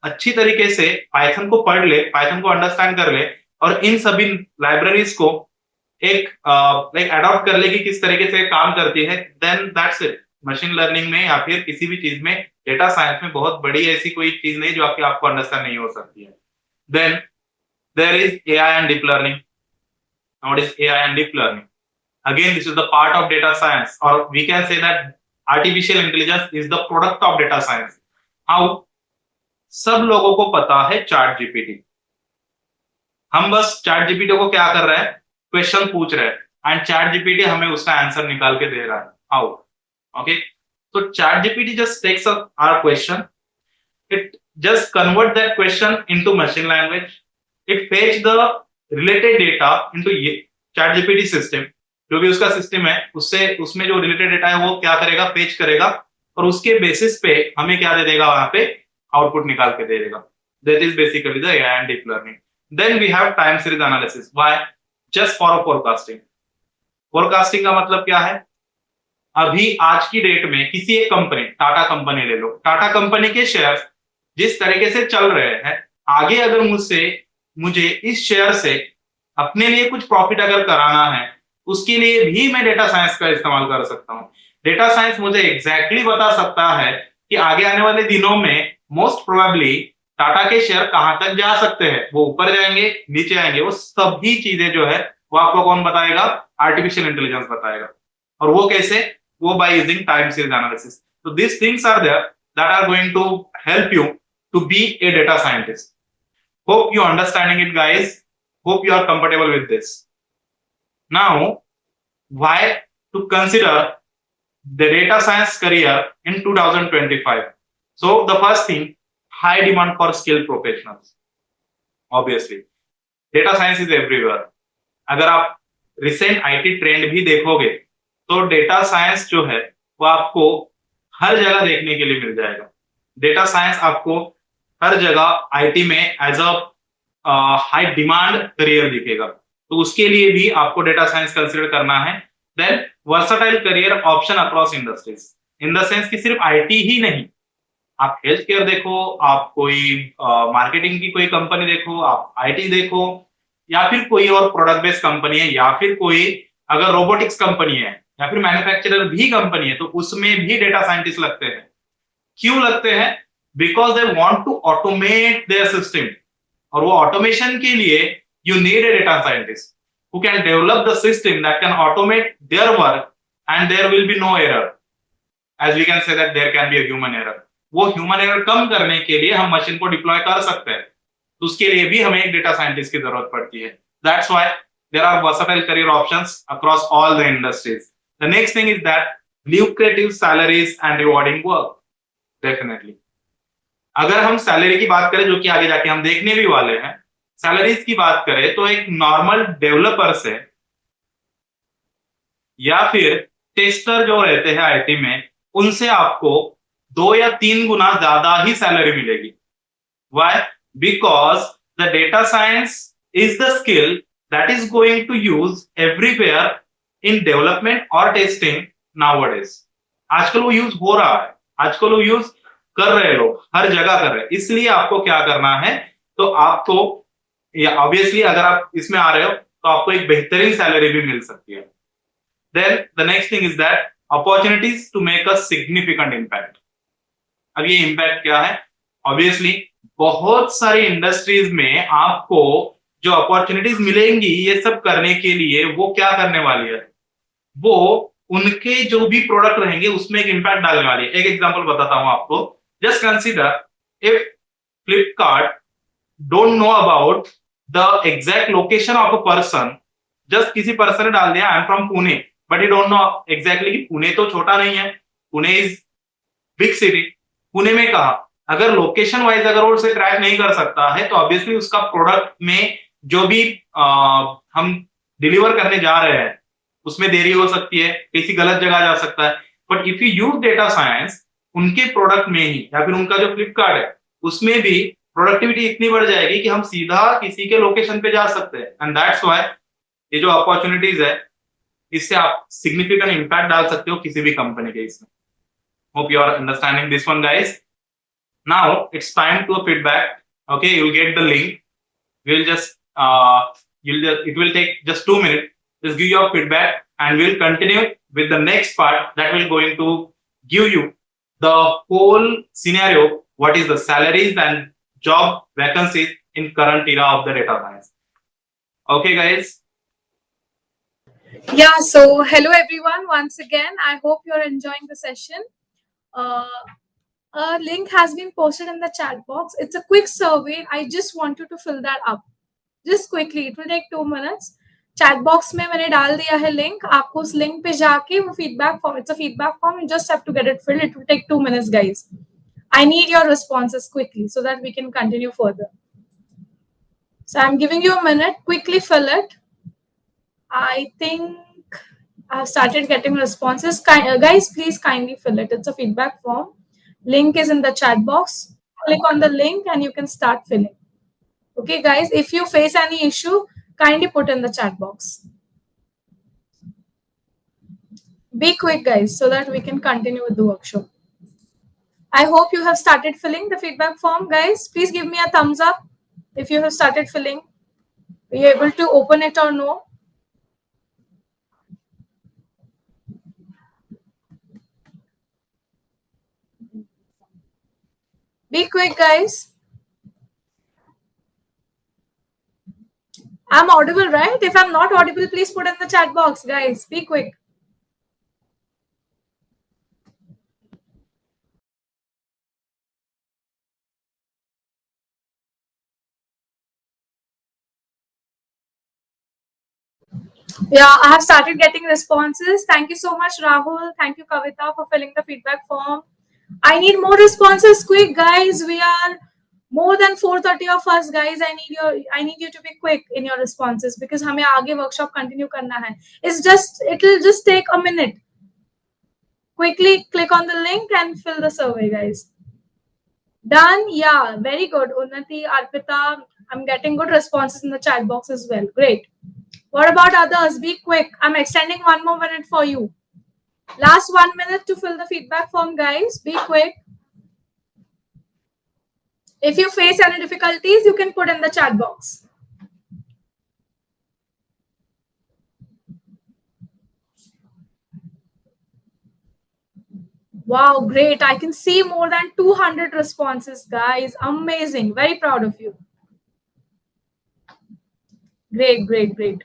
अच्छी तरीके से पाइथन को पढ़ ले, पाइथन को अंडरस्टैंड कर ले और इन सभी लाइब्रेरीज को एक लाइक अडॉप्ट कर ले कि किस तरीके से काम करती है, then that's it. Machine learning में या फिर किसी भी चीज में, डेटा साइंस में बहुत बड़ी ऐसी कोई चीज नहीं जो आपको अंडरस्टैंड नहीं हो सकती है। Then there is AI and deep learning. What is AI and deep learning? Again, this is the part of data science, or we can say that artificial intelligence is the product of data science. How? सब लोगों को पता है chat GPT. हम बस chat GPT को क्या कर रहे हैं, क्वेश्चन पूछ रहे हैं एंड चैट जीपीटी हमें उसका आंसर निकाल के दे रहा है। हाउ? ओके, तो ChatGPT just takes our question, it just convert that question into machine language, it fetch the related data into chat gpt system, जो भी उसका सिस्टम है उससे, उसमें जो रिलेटेड डेटा है वो क्या करेगा, फेच करेगा और उसके बेसिस पे हमें क्या दे देगा, वहां पे आउटपुट निकाल के दे देगा। That is basically the AI and deep learning. Then we have time series analysis. Why? Just for forecasting. Forecasting का मतलब क्या है, अभी आज की डेट में किसी एक कंपनी, टाटा कंपनी ले लो, टाटा कंपनी के शेयर जिस तरीके से चल रहे हैं, आगे अगर मुझे इस शेयर से अपने लिए कुछ प्रॉफिट अगर कराना है, उसके लिए भी मैं डेटा साइंस का इस्तेमाल कर सकता हूं। डेटा साइंस मुझे एग्जैक्टली बता सकता है कि आगे आने वाले दिनों में मोस्ट प्रोबेबली टाटा के शेयर कहां तक जा सकते हैं, वो ऊपर जाएंगे, नीचे आएंगे, वो सभी चीजें जो है वो आपको कौन बताएगा, आर्टिफिशियल इंटेलिजेंस बताएगा। और वो कैसे, वो by using time series analysis. तो this things are there that are going to help you to be a data scientist. Hope you understanding it, guys. Hope you are comfortable with this. Now, why to consider the data science career in 2025? So the first thing, high demand for skilled professionals. Obviously, data science is everywhere. अगर आप recent IT trend भी देखोगे तो data science जो है वो आपको हर जगह देखने के लिए मिल जाएगा। डेटा साइंस आपको हर जगह आईटी में as a high demand career दिखेगा, तो उसके लिए भी आपको डेटा साइंस कंसीडर करना है। Then versatile career option across industries, in the sense कि सिर्फ आईटी ही नहीं, आप हेल्थ केयर देखो, आप कोई मार्केटिंग की कोई कंपनी देखो, आप आईटी देखो, या फिर कोई और प्रोडक्ट बेस्ड कंपनी है, या फिर कोई अगर रोबोटिक्स कंपनी है, या फिर मैन्युफैक्चरर भी कंपनी है, तो उसमें भी डेटा साइंटिस्ट लगते हैं। क्यों लगते हैं? Because they want to automate their system, और वो ऑटोमेशन के लिए you need a data scientist who can develop the system that can automate their work and there will be no error, as we can say that there can be a human error. वो human error कम करने के लिए हम machine को deploy कर सकते हैं, तो उसके लिए भी हमें एक डेटा साइंटिस्ट की जरूरत पड़ती है। That's why there are versatile career options across all the industries. The next thing is that lucrative salaries and rewarding work. Definitely. अगर हम सैलरी की बात करें, जो कि आगे जाके हम देखने भी वाले हैं, सैलरीज की बात करें तो एक नॉर्मल डेवलपर से या फिर टेस्टर जो रहते हैं आईटी में, उनसे आपको 2 या 3 गुना ज्यादा ही सैलरी मिलेगी। Why? Because the data science is the skill that is going to use everywhere in development or testing nowadays. आजकल वो यूज हो रहा है, आजकल वो यूज कर रहे हैं, लोग हर जगह कर रहे हैं। इसलिए आपको क्या करना है, तो आपको ऑब्वियसली अगर आप इसमें आ रहे हो तो आपको एक बेहतरीन सैलरी भी मिल सकती है। Then the next thing is that opportunities to make a significant impact. अब ये इम्पैक्ट क्या है? ऑब्वियसली बहुत सारी इंडस्ट्रीज में आपको जो अपॉर्चुनिटीज मिलेंगी ये सब करने के लिए, वो क्या करने वाली है, वो उनके जो भी प्रोडक्ट रहेंगे उसमें एक इंपैक्ट डालने वाली है। एक एग्जांपल बताता हूं आपको। Just consider if Flipkart don't know about the exact location of a person, just किसी पर्सन ने डाल दिया I am from Pune, but you don't know exactly कि पुणे तो छोटा नहीं है, Pune is big city. Pune में कहा, अगर लोकेशन वाइज अगर वो उसे ट्रैक नहीं कर सकता है, तो ऑब्वियसली उसका प्रोडक्ट में जो भी हम डिलीवर करने जा रहे हैं उसमें देरी हो सकती है, किसी गलत जगह जा सकता है। But if you use data science, उनके प्रोडक्ट में ही या फिर उनका जो फ्लिपकार्ट है उसमें भी प्रोडक्टिविटी इतनी बढ़ जाएगी कि हम सीधा किसी के लोकेशन पे जा सकते हैं। एंड दैट्स व्हाई ये जो अपॉर्चुनिटीज है, इससे आप सिग्निफिकेंट इम्पैक्ट डाल सकते हो किसी भी कंपनी के इसमें. Hope you are understanding this one, guys. Now it's time to a feedback. Okay, you'll get the link. We'll just it will take just 2 minutes. Just give your feedback, and we'll continue with the next part that will going to give you the whole scenario. What is the salaries and job vacancies in current era of the data science? Okay, guys. Yeah, so hello everyone once again. I hope you're enjoying the session. A link has been posted in the chat box. It's a quick survey. I just want you to fill that up. Just quickly. It will take 2 minutes. Chat box में मैंने डाल दिया है link. आपको उस link पे जाके वो feedback form. It's a feedback form. You just have to get it filled. It will take 2 minutes, guys. I need your responses quickly so that we can continue further. So I'm giving you a minute. Quickly fill it. I think I've started getting responses. Guys, please kindly fill it. It's a feedback form. Link is in the chat box. Click on the link and you can start filling. Okay, guys, if you face any issue, kindly put in the chat box. Be quick, guys, so that we can continue with the workshop. I hope you have started filling the feedback form, guys. Please give me a thumbs up if you have started filling. Are you able to open it or no? Be quick, guys. I'm audible, right? If I'm not audible, please put in the chat box, guys. Be quick. Yeah, I have started getting responses. Thank you so much, Rahul. Thank you, Kavita, for filling the feedback form. I need more responses quick, guys. We are more than 430 of us, guys. I need you to be quick in your responses because हमें आगे workshop continue करना है. It'll just take a minute. Quickly click on the link and fill the survey, guys. Done? Yeah, very good. Unnati, Arpita, I'm getting good responses in the chat box as well. Great. What about others? Be quick. I'm extending 1 more minute for you. Last 1 minute to fill the feedback form, guys. Be quick. If you face any difficulties, you can put in the chat box. Wow, great. I can see more than 200 responses, guys. Amazing. Very proud of you. Great, great, great.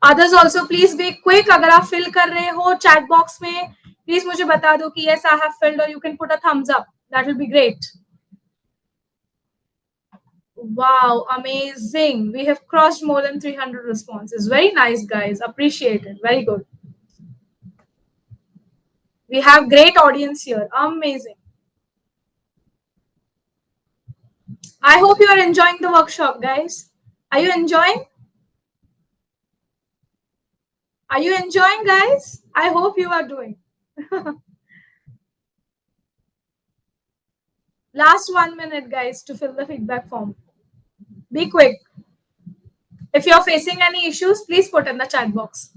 Others also, please be quick. अगर आप fill कर रहे हो chat box में, please मुझे बता दो कि yes, I have filled, or you can put a thumbs up. That will be great. Wow, amazing. We have crossed more than 300 responses. Very nice, guys. Appreciate it. Very good. We have great audience here. Amazing. I hope you are enjoying the workshop, guys. Are you enjoying? Are you enjoying, guys? I hope you are doing. Last 1 minute, guys, to fill the feedback form. Be quick. If you're facing any issues, please put in the chat box.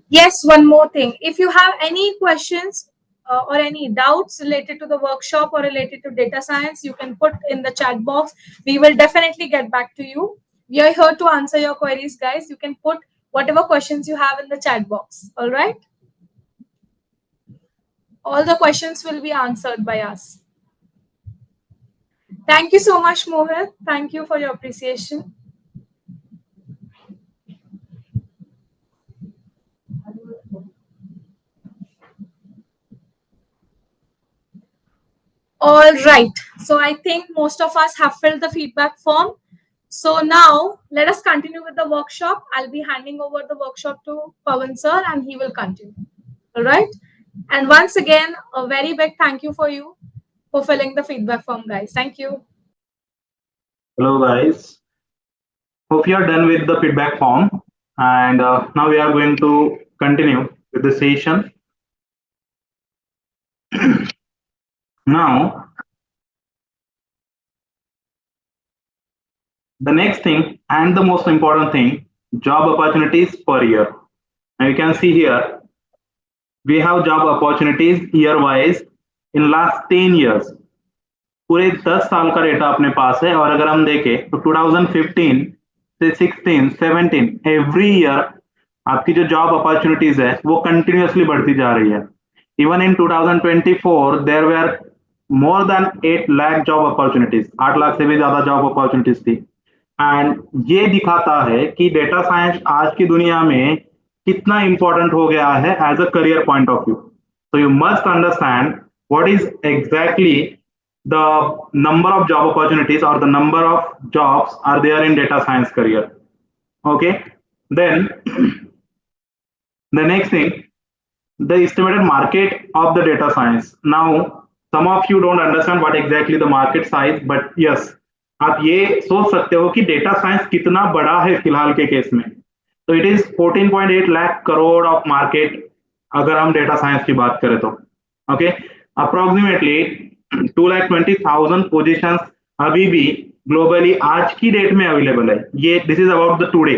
Yes, one more thing. If you have any questions or any doubts related to the workshop or related to data science, you can put in the chat box. We will definitely get back to you. We are here to answer your queries, guys. You can put whatever questions you have in the chat box. All right? All the questions will be answered by us. Thank you so much, Mohit. Thank you for your appreciation. All right. So I think most of us have filled the feedback form. So now let us continue with the workshop. I'll be handing over the workshop to Pawan sir and he will continue. All right. And once again, a very big thank you for you for filling the feedback form, guys. Thank you. Hello guys, hope you are done with the feedback form, and now we are going to continue with the session. Now, the next thing and the most important thing, job opportunities per year. Now you can see here, we have job opportunities year wise in last 10 years. पूरे 10 साल का data अपने पास है, और अगर हम देखें तो 2015 से 16, 17 एवरी ईयर आपकी जो जॉब अपॉर्चुनिटीज है वो कंटिन्यूअसली बढ़ती जा रही है. Even in 2024 there were more than 8 lakh job opportunities, 8 lakh से भी ज्यादा जॉब अपॉर्चुनिटीज थी. एंड ये दिखाता है कि डेटा साइंस आज की दुनिया में कितना इंपॉर्टेंट हो गया है as a career point of view. So you must understand what is exactly the number of job opportunities or the number of jobs are there in data science career. Okay, then the next thing, the estimated market of the data science. Now some of you don't understand what exactly the market size, but yes, आप ये सोच सकते हो कि data science कितना बड़ा है फिलहाल के केस में. तो it is 14.8 lakh crore of market अगर हम डेटा साइंस की बात करें तो. ओके, अप्रोक्सीमेटली 2,20,000 पोजीशंस अभी भी ग्लोबली आज की डेट में अवेलेबल है. ये this is about the today,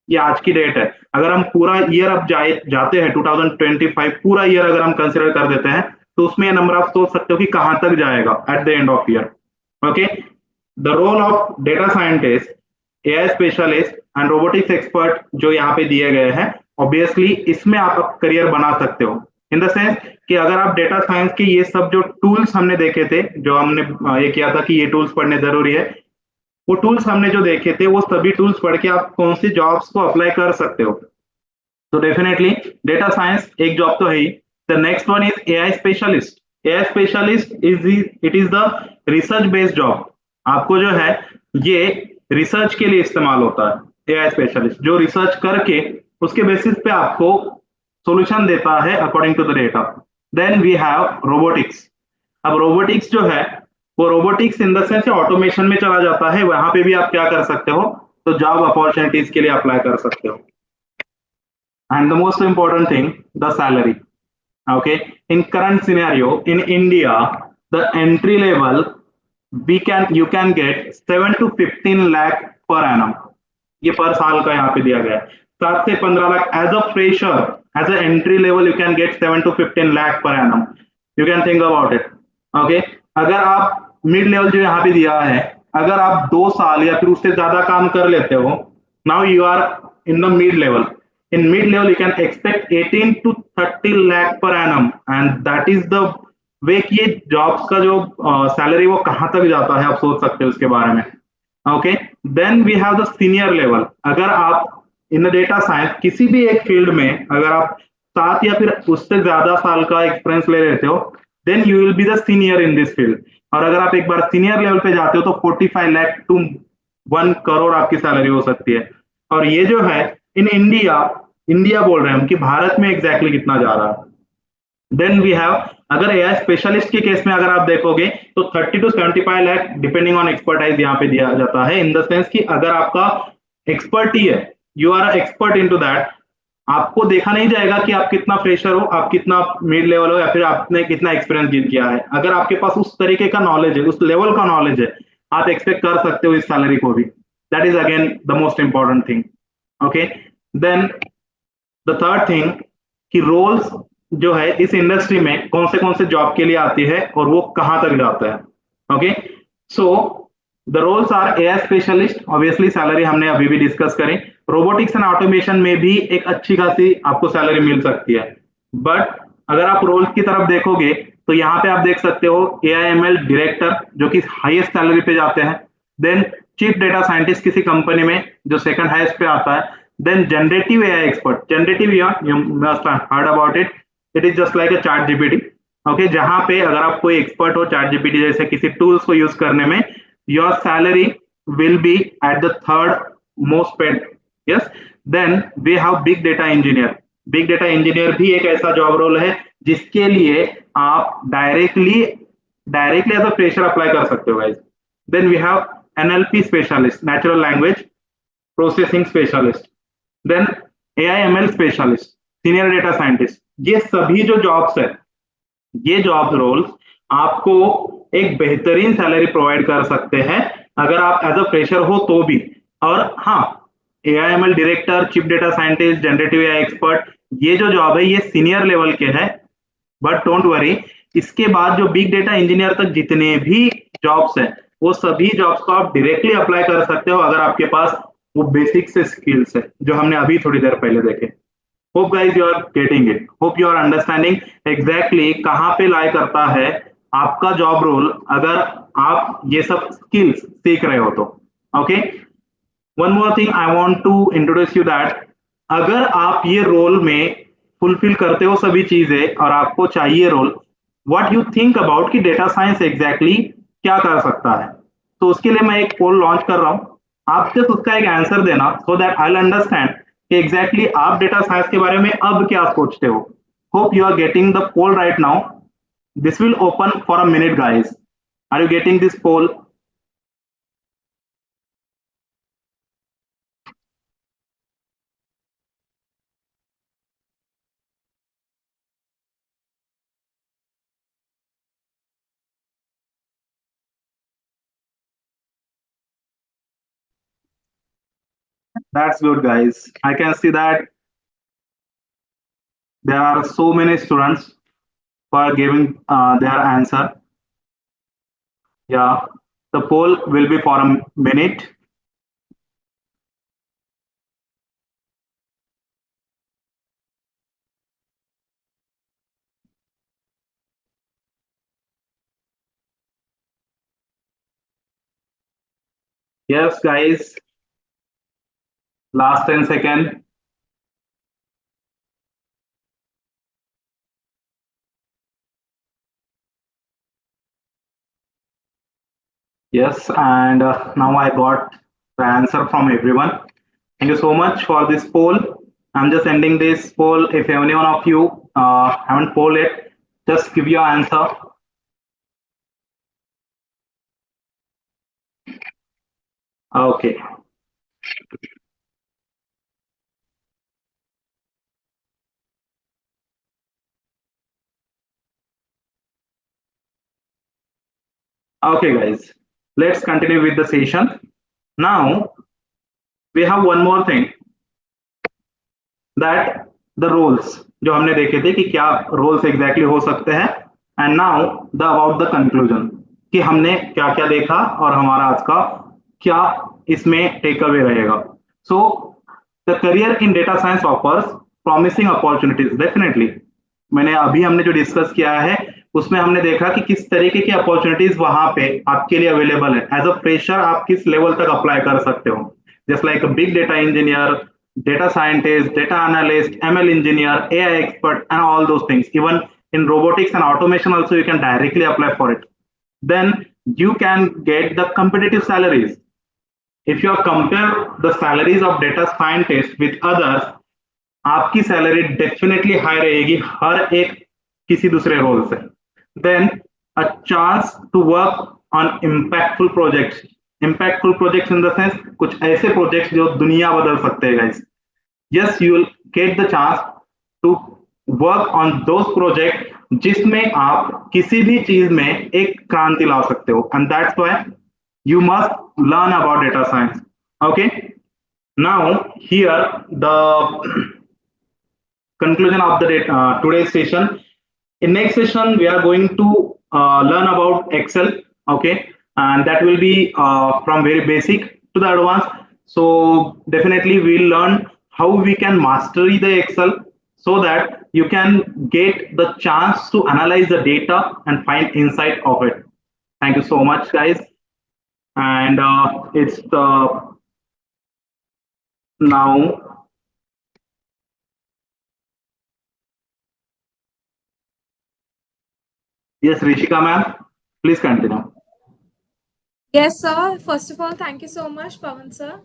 ये आज की डेट है. अगर हम पूरा ईयर अब जाते हैं 2025 पूरा ईयर अगर हम कंसिडर कर देते हैं तो उसमें ये नंबर आप सोच सकते हो कि कहां तक जाएगा at the end of year. Okay, the role of data scientist, AI specialist and robotics expert जो यहाँ पे दिए गए हैं, ऑब्वियसली इसमें आप करियर बना सकते हो. इन द सेंस कि अगर आप डेटा साइंस के ये सब जो टूल्स हमने देखे थे, जो हमने ये किया था कि ये टूल्स पढ़ने जरूरी है, वो टूल्स हमने जो देखे थे वो सभी टूल्स पढ़ के आप कौन सी जॉब्स को अप्लाई कर सकते हो. तो डेफिनेटली डेटा साइंस एक जॉब तो है ही. The next one is AI specialist. AI specialist it is the research based job. आपको जो है ये रिसर्च के लिए इस्तेमाल होता है. एआई स्पेशलिस्ट जो रिसर्च करके उसके बेसिस पे आपको सॉल्यूशन देता है according to the data. Then we have robotics. अब रोबोटिक्स जो है वो robotics in the sense automation में चला जाता है. वहां पे भी आप क्या कर सकते हो, तो जॉब अपॉर्चुनिटीज के लिए अप्लाई कर सकते हो. And the most important thing, the salary. Okay, in current scenario in India the entry level you can get 7 to 15 lakh per annum. ये पर साल का यहाँ पे दिया गया है. 7 से 15 lakh as a fresher, as a entry level you can get 7 to 15 lakh per annum. You can think about it. Okay, अगर आप मिड लेवल जो यहाँ पे दिया है, अगर आप 2 साल या फिर उससे ज्यादा काम कर लेते हो, now you are in the mid level. In mid level you can expect 18 to 30 lakh per annum, and that is the way कि ये जॉब्स का जो सैलरी वो कहां तक जाता है, आप सोच सकते हो उसके बारे में. Okay, then we have the senior level. अगर आप इन डेटा साइंस किसी भी एक फील्ड में अगर आप 7 या फिर उससे ज्यादा साल का एक्सपीरियंस ले लेते हो, then you will be the senior in this field. और अगर आप एक बार सीनियर लेवल पे जाते हो तो 45 लाख टू 1 करोड़ आपकी सैलरी हो सकती है. और ये जो है इन इंडिया बोल रहे हैं हम कि भारत में एग्जैक्टली कितना जा रहा है. देन वी हैव, अगर एआई स्पेशलिस्ट के केस में अगर आप देखोगे तो 30 to 75 lakh depending on expertise यहाँ पे दिया जाता है. इन द सेंस कि अगर आपका एक्सपर्टी है, you are expert into that, आपको देखा नहीं जाएगा कि आप कितना फ्रेशर हो, आप कितना मिड लेवल हो, या फिर आपने कितना एक्सपीरियंस गेन किया है. अगर आपके पास उस तरीके का नॉलेज है, उस लेवल का नॉलेज है, आप एक्सपेक्ट कर सकते हो इस सैलरी को भी. That is again the most important thing. Okay, then the third thing कि रोल्स जो है इस इंडस्ट्री में कौन से जॉब के लिए आती है और वो कहां तक जाता है. Okay, so the roles are AI specialist, obviously salary हमने अभी भी डिस्कस करी. रोबोटिक्स एंड ऑटोमेशन में भी एक अच्छी खासी आपको सैलरी मिल सकती है. बट अगर आप रोल्स की तरफ देखोगे तो यहाँ पे आप देख सकते हो एआईएमएल डायरेक्टर जो कि हाईएस्ट सैलरी पे जाते हैं. देन चीफ डेटा साइंटिस्ट किसी कंपनी में जो सेकंड हाईएस्ट पे आता है. Then generative AI expert. Generative you must heard about it. It is just like a ChatGPT. Okay, जहां पे अगर आप कोई एक्सपर्ट हो चैट जीपीटी जैसे किसी टूल्स को यूज करने में, your salary will be at the third most paid. Yes, then we have big data engineer. Big data engineer भी एक ऐसा जॉब रोल है जिसके लिए आप directly as a fresher apply कर सकते हो guys. Then we have NLP specialist, natural language processing specialist, then AI/ML specialist, senior data scientist. ये सभी जो जॉब्स है, ये जॉब रोल्स आपको एक बेहतरीन सैलरी प्रोवाइड कर सकते हैं अगर आप एज अ फ्रेशर हो तो भी. और हाँ, AI/ML director, chief data scientist, generative AI expert, ये जो जॉब है ये सीनियर लेवल के है. बट डोंट वरी, इसके बाद जो बिग डेटा इंजीनियर तक जितने भी जॉब्स हैं, वो सभी जॉब्स को आप डायरेक्टली अप्लाई कर सकते हो अगर आपके पास वो बेसिक से स्किल्स है जो हमने अभी थोड़ी देर पहले देखे. Hope guys you are getting it, hope you are understanding exactly कहाँ पे लाई करता है आपका जॉब रोल अगर आप ये सब स्किल्स सीख रहे हो तो. Okay, one more thing I want to introduce you that अगर आप ये रोल में फुलफिल करते हो सभी चीजें और आपको चाहिए role, what you think about कि डेटा साइंस एग्जैक्टली क्या कर सकता है. तो उसके लिए मैं एक पोल लॉन्च कर रहा हूं, आप जस्ट उसका एक आंसर देना so that I will understand कि एग्जैक्टली आप डेटा साइंस के बारे में अब क्या सोचते हो. Hope you are getting the poll right now. This will open for a minute guys. Are you getting this poll? That's good, guys. I can see that there are so many students who are giving their answer. Yeah, the poll will be for a minute. Yes, guys. Last 10 seconds. Yes, and now I got the answer from everyone. Thank you so much for this poll. I'm just ending this poll. If any one of you haven't polled it, just give your answer. Okay. Okay, guys. Let's continue with the session. Now, we have one more thing. That the roles जो हमने देखे थे कि क्या roles exactly हो सकते हैं, and now the about the conclusion कि हमने क्या क्या देखा और हमारा आज का क्या इसमें टेक अवे रहेगा. So the career in data science offers promising opportunities definitely. मैंने अभी हमने जो डिस्कस किया है उसमें हमने देखा कि किस तरीके की अपॉर्चुनिटीज वहां पे आपके लिए अवेलेबल है. एज अ फ्रेशर आप किस लेवल तक अप्लाई कर सकते हो, just like big data engineer, data scientist, data analyst, ML engineer, AI expert, and all those things. Even in robotics and automation also you can directly apply for it. Then you can get the competitive salaries. If you compare the salaries of data scientists with others, आपकी salary definitely high रहेगी हर एक किसी दूसरे role से. Then a chance to work on impactful projects. Impactful projects in the sense कुछ ऐसे projects जो दुनिया बदल सकते हैं guys. Yes, you will get the chance to work on those projects जिसमें आप किसी भी चीज में एक क्रांति ला सकते हो. And that's why you must learn about data science. Okay. Now here the conclusion of the today's session. In next session we are going to learn about Excel. Okay, and that will be from very basic to the advanced. So definitely we'll learn how we can mastery the Excel so that you can get the chance to analyze the data and find insight of it. Thank you so much, guys. And it's now. Yes, Rishika ma'am, please continue. Yes, sir. First of all, thank you so much, Pawan sir.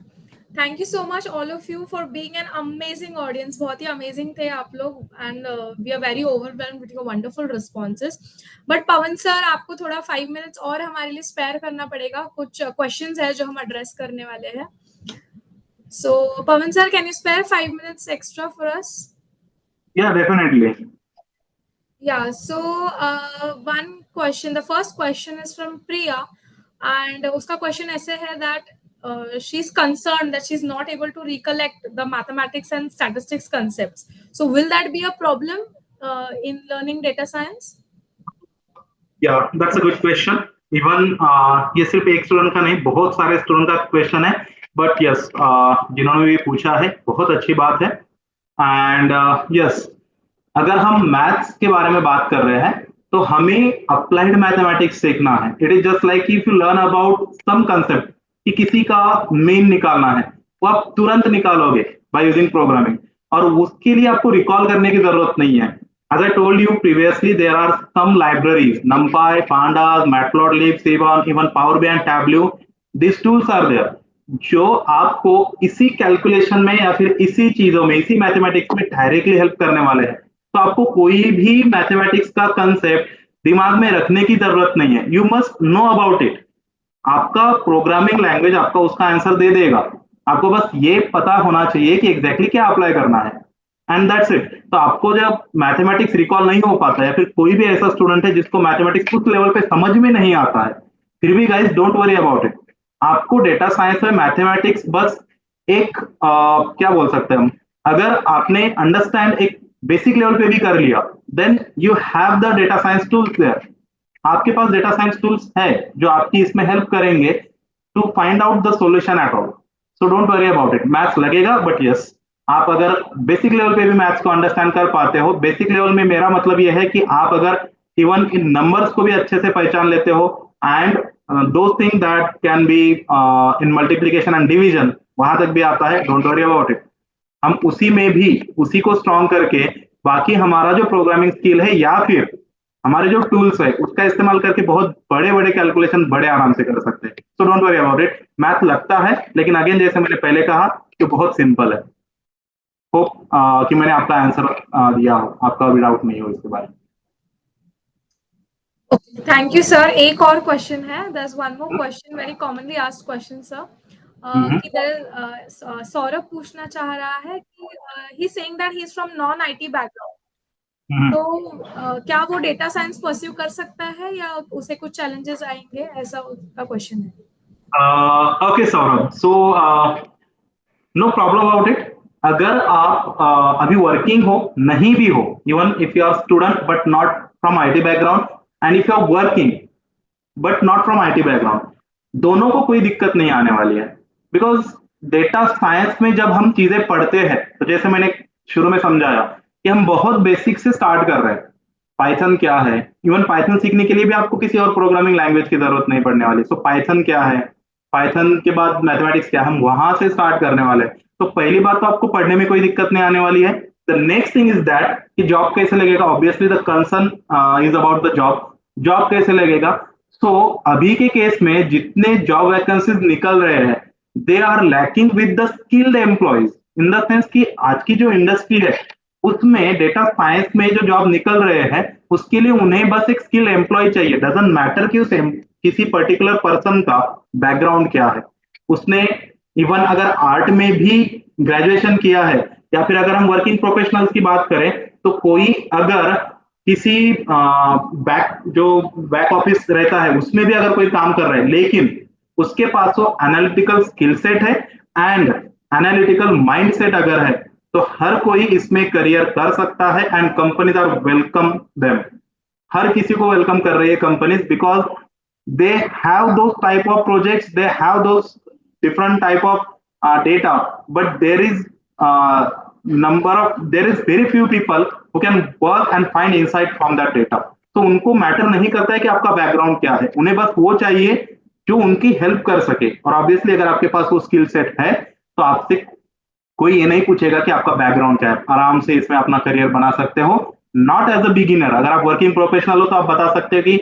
Thank you so much all of you for being an amazing audience. बहुत ही amazing थे आप लोग and we are very overwhelmed with your wonderful responses. But Pawan sir, आपको थोड़ा 5 minutes और हमारे लिए स्पेयर करना पड़ेगा. कुछ क्वेश्चंस है जो हम एड्रेस करने वाले हैं. So Pavan sir, can you spare 5 minutes extra for us? Yeah, definitely. Yeah, so one question, the first question is from Priya, and uska question aise hai that she's concerned that she's not able to recollect the mathematics and statistics concepts. So will that be a problem in learning data science? Yeah, that's a good question. Even ये सिर्फ एक student का नहीं, बहुत सारे student का question है. But yes, जिन्होंने भी पूछा है, बहुत अच्छी बात है. एंड यस, अगर हम मैथ्स के बारे में बात कर रहे हैं तो हमें अप्लाइड मैथमेटिक्स सीखना है. It is just like if you learn about some concept, कि किसी का मीन निकालना है, वो आप तुरंत निकालोगे बाय यूजिंग प्रोग्रामिंग, और उसके लिए आपको रिकॉल करने की जरूरत नहीं है. As I told you previously, there are some libraries, NumPy, Pandas, Matplotlib, Sevan, even Power BI and Tableau. These tools are there, जो आपको इसी कैलकुलेशन में या फिर इसी चीजों में, इसी मैथमेटिक्स में डायरेक्टली हेल्प करने वाले हैं. तो आपको कोई भी मैथमेटिक्स का कंसेप्ट दिमाग में रखने की जरूरत नहीं है. You must know about it. आपका प्रोग्रामिंग लैंग्वेज आपका उसका आंसर दे देगा. आपको बस ये पता होना चाहिए कि एग्जैक्टली क्या अप्लाई करना है, एंड दैट्स इट. तो आपको जब मैथमेटिक्स रिकॉल नहीं हो पाता है, या फिर कोई भी ऐसा स्टूडेंट है जिसको मैथमेटिक्स उस लेवल पे समझ में नहीं आता है, फिर भी guys don't worry about it. आपको डेटा साइंस में मैथमेटिक्स बस एक क्या बोल सकते हैं हम, अगर आपने अंडरस्टैंड एक बेसिक लेवल पे भी कर लिया, then you have the data science tools there. आपके पास डेटा साइंस टूल्स है जो आपकी इसमें हेल्प करेंगे to find out the solution at all. So don't worry about it. Maths लगेगा, बट यस, आप अगर बेसिक लेवल पे भी मैथ्स को अंडरस्टैंड कर पाते हो, बेसिक लेवल में मेरा मतलब यह है कि आप अगर इवन इन नंबर्स को भी अच्छे से पहचान लेते हो, and those thing that can be in multiplication and division, वहां तक भी आता है, डोंट वरी अबाउट इट. हम उसी में भी उसी को स्ट्रॉन्ग करके बाकी हमारा जो प्रोग्रामिंग स्किल है या फिर हमारे जो टूल्स है उसका इस्तेमाल करके बहुत बड़े बड़े कैलकुलेशन बड़े आराम से कर सकते हैं. सो don't worry about it. Math लगता है, लेकिन अगेन जैसे मैंने पहले कहा कि बहुत सिंपल है. होप कि मैंने आपका आंसर दिया हो, आपका भी डाउट नहीं हो इसके बारे में. Thank you sir. एक और क्वेश्चन है. There is one more question, very commonly asked question sir. कि सौरभ पूछना चाह रहा है कि he saying that he is from non IT background. तो क्या वो डेटा साइंस परस्यू कर सकता है या उसे कुछ चैलेंजेस आएंगे, ऐसा उसका क्वेश्चन है. Okay Saurabh, so no problem about it. अगर आप अभी वर्किंग हो, नहीं भी हो, even if you are student but not from IT background, and if you are working but not from IT background, दोनों को कोई दिक्कत नहीं आने वाली है. बिकॉज डेटा साइंस में जब हम चीजें पढ़ते हैं, तो जैसे मैंने शुरू में समझाया कि हम बहुत बेसिक से स्टार्ट कर रहे हैं. पाइथन क्या है, इवन पाइथन सीखने के लिए भी आपको किसी और प्रोग्रामिंग लैंग्वेज की जरूरत नहीं पड़ने वाली. सो पाइथन क्या है, पाइथन के बाद मैथमेटिक्स क्या, हम वहां से स्टार्ट करने वाले हैं. तो पहली बात तो आपको पढ़ने में कोई दिक्कत नहीं आने वाली है. The next thing is that कि जॉब कैसे लगेगा. Obviously the concern is about the job. Job कैसे लगेगा. सो अभी के केस में जितने जॉब वैकेंसीज निकल रहे हैं, they are lacking with the skilled employees, in the sense कि आज की जो इंडस्ट्री है उसमें डेटा साइंस में जो जॉब निकल रहे हैं, उसके लिए उन्हें बस एक स्किल एम्प्लॉय चाहिए. डजंट मैटर कि उस किसी पर्टिकुलर पर्सन का बैकग्राउंड क्या है. उसने इवन अगर आर्ट में भी ग्रेजुएशन किया है, या फिर अगर हम वर्किंग प्रोफेशनल्स की बात करें, तो कोई अगर किसी बैक ऑफिस रहता है उसमें भी अगर कोई काम कर रहा है, लेकिन उसके पास वो एनालिटिकल स्किल सेट है एंड एनालिटिकल माइंड सेट अगर है, तो हर कोई इसमें करियर कर सकता है. And companies are welcome them. हर किसी को वेलकम कर रही है companies, because they have those type of projects, they have those different type of data, but there is very few people who can work and find insight from that data. तो उनको matter नहीं करता है कि आपका background क्या है, उन्हें बस वो चाहिए जो उनकी हेल्प कर सके. और ऑब्वियसली अगर आपके पास वो स्किल सेट है, तो आपसे कोई ये नहीं पूछेगा कि आपका बैकग्राउंड क्या है. आराम से इसमें अपना करियर बना सकते हो. Not as a beginner. अगर आप वर्किंग प्रोफेशनल हो तो आप बता सकते हो कि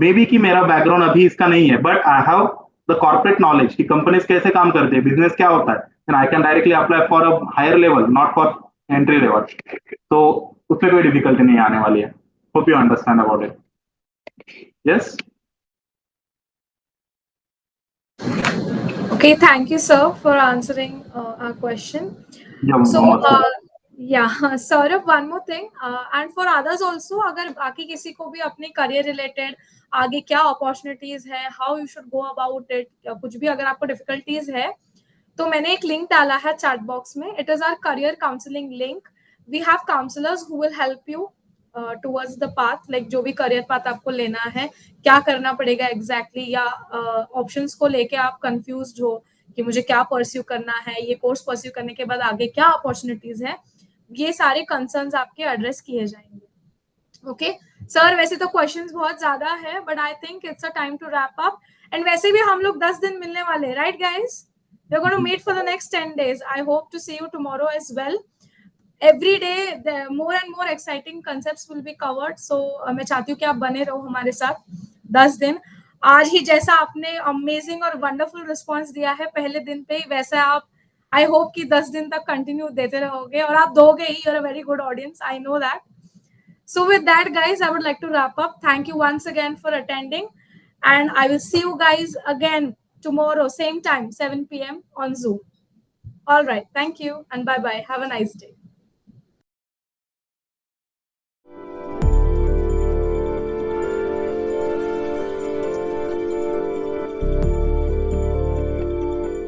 मे बी कि मेरा बैकग्राउंड अभी इसका नहीं है, but I have the corporate knowledge कि कंपनीज कैसे काम करती है, बिजनेस क्या होता है, and I can directly apply for a higher level, not for entry level. तो उसमें कोई डिफिकल्टी नहीं आने वाली है. Hope you understand about it. Yes. Okay, thank you, sir, for answering our question. So, yeah, Saurabh, one more thing, and for others also, अगर बाकी किसी को भी अपने career related आगे क्या opportunities है, how you should go about it, या कुछ भी अगर आपको difficulties है, तो मैंने एक link डाला है chat box में. It is our career counseling link. We have counselors who will help you towards the path, like जो भी career path आपको लेना है, क्या करना पड़ेगा exactly, या options को लेके आप confused हो कि मुझे क्या pursue करना है, ये course pursue करने के बाद आगे क्या opportunities है, ये सारे कंसर्न्स आपके एड्रेस किए जाएंगे. ओके सर, वैसे तो क्वेश्चंस बहुत ज्यादा है, but I think it's a time to wrap up. And वैसे भी हम लोग 10 दिन मिलने वाले, right guys? We are going to meet for the next 10 days. I hope to see you tomorrow as well. Every day more and more exciting concepts will be covered. So मैं चाहती हूँ कि आप बने रहो हमारे साथ 10 दिन. आज ही जैसा आपने अमेजिंग और वंडरफुल रिस्पॉन्स दिया है पहले दिन पे ही, वैसा आप आई होप कि 10 दिन तक कंटिन्यू देते रहोगे, और आप दोगे ही. You're a very good audience, I know that. So with that, guys, I would like to wrap up. Thank you once again for attending, and I will see you guys again tomorrow, same time, 7 p.m. on Zoom. All right, thank you, and bye bye. Have a nice day.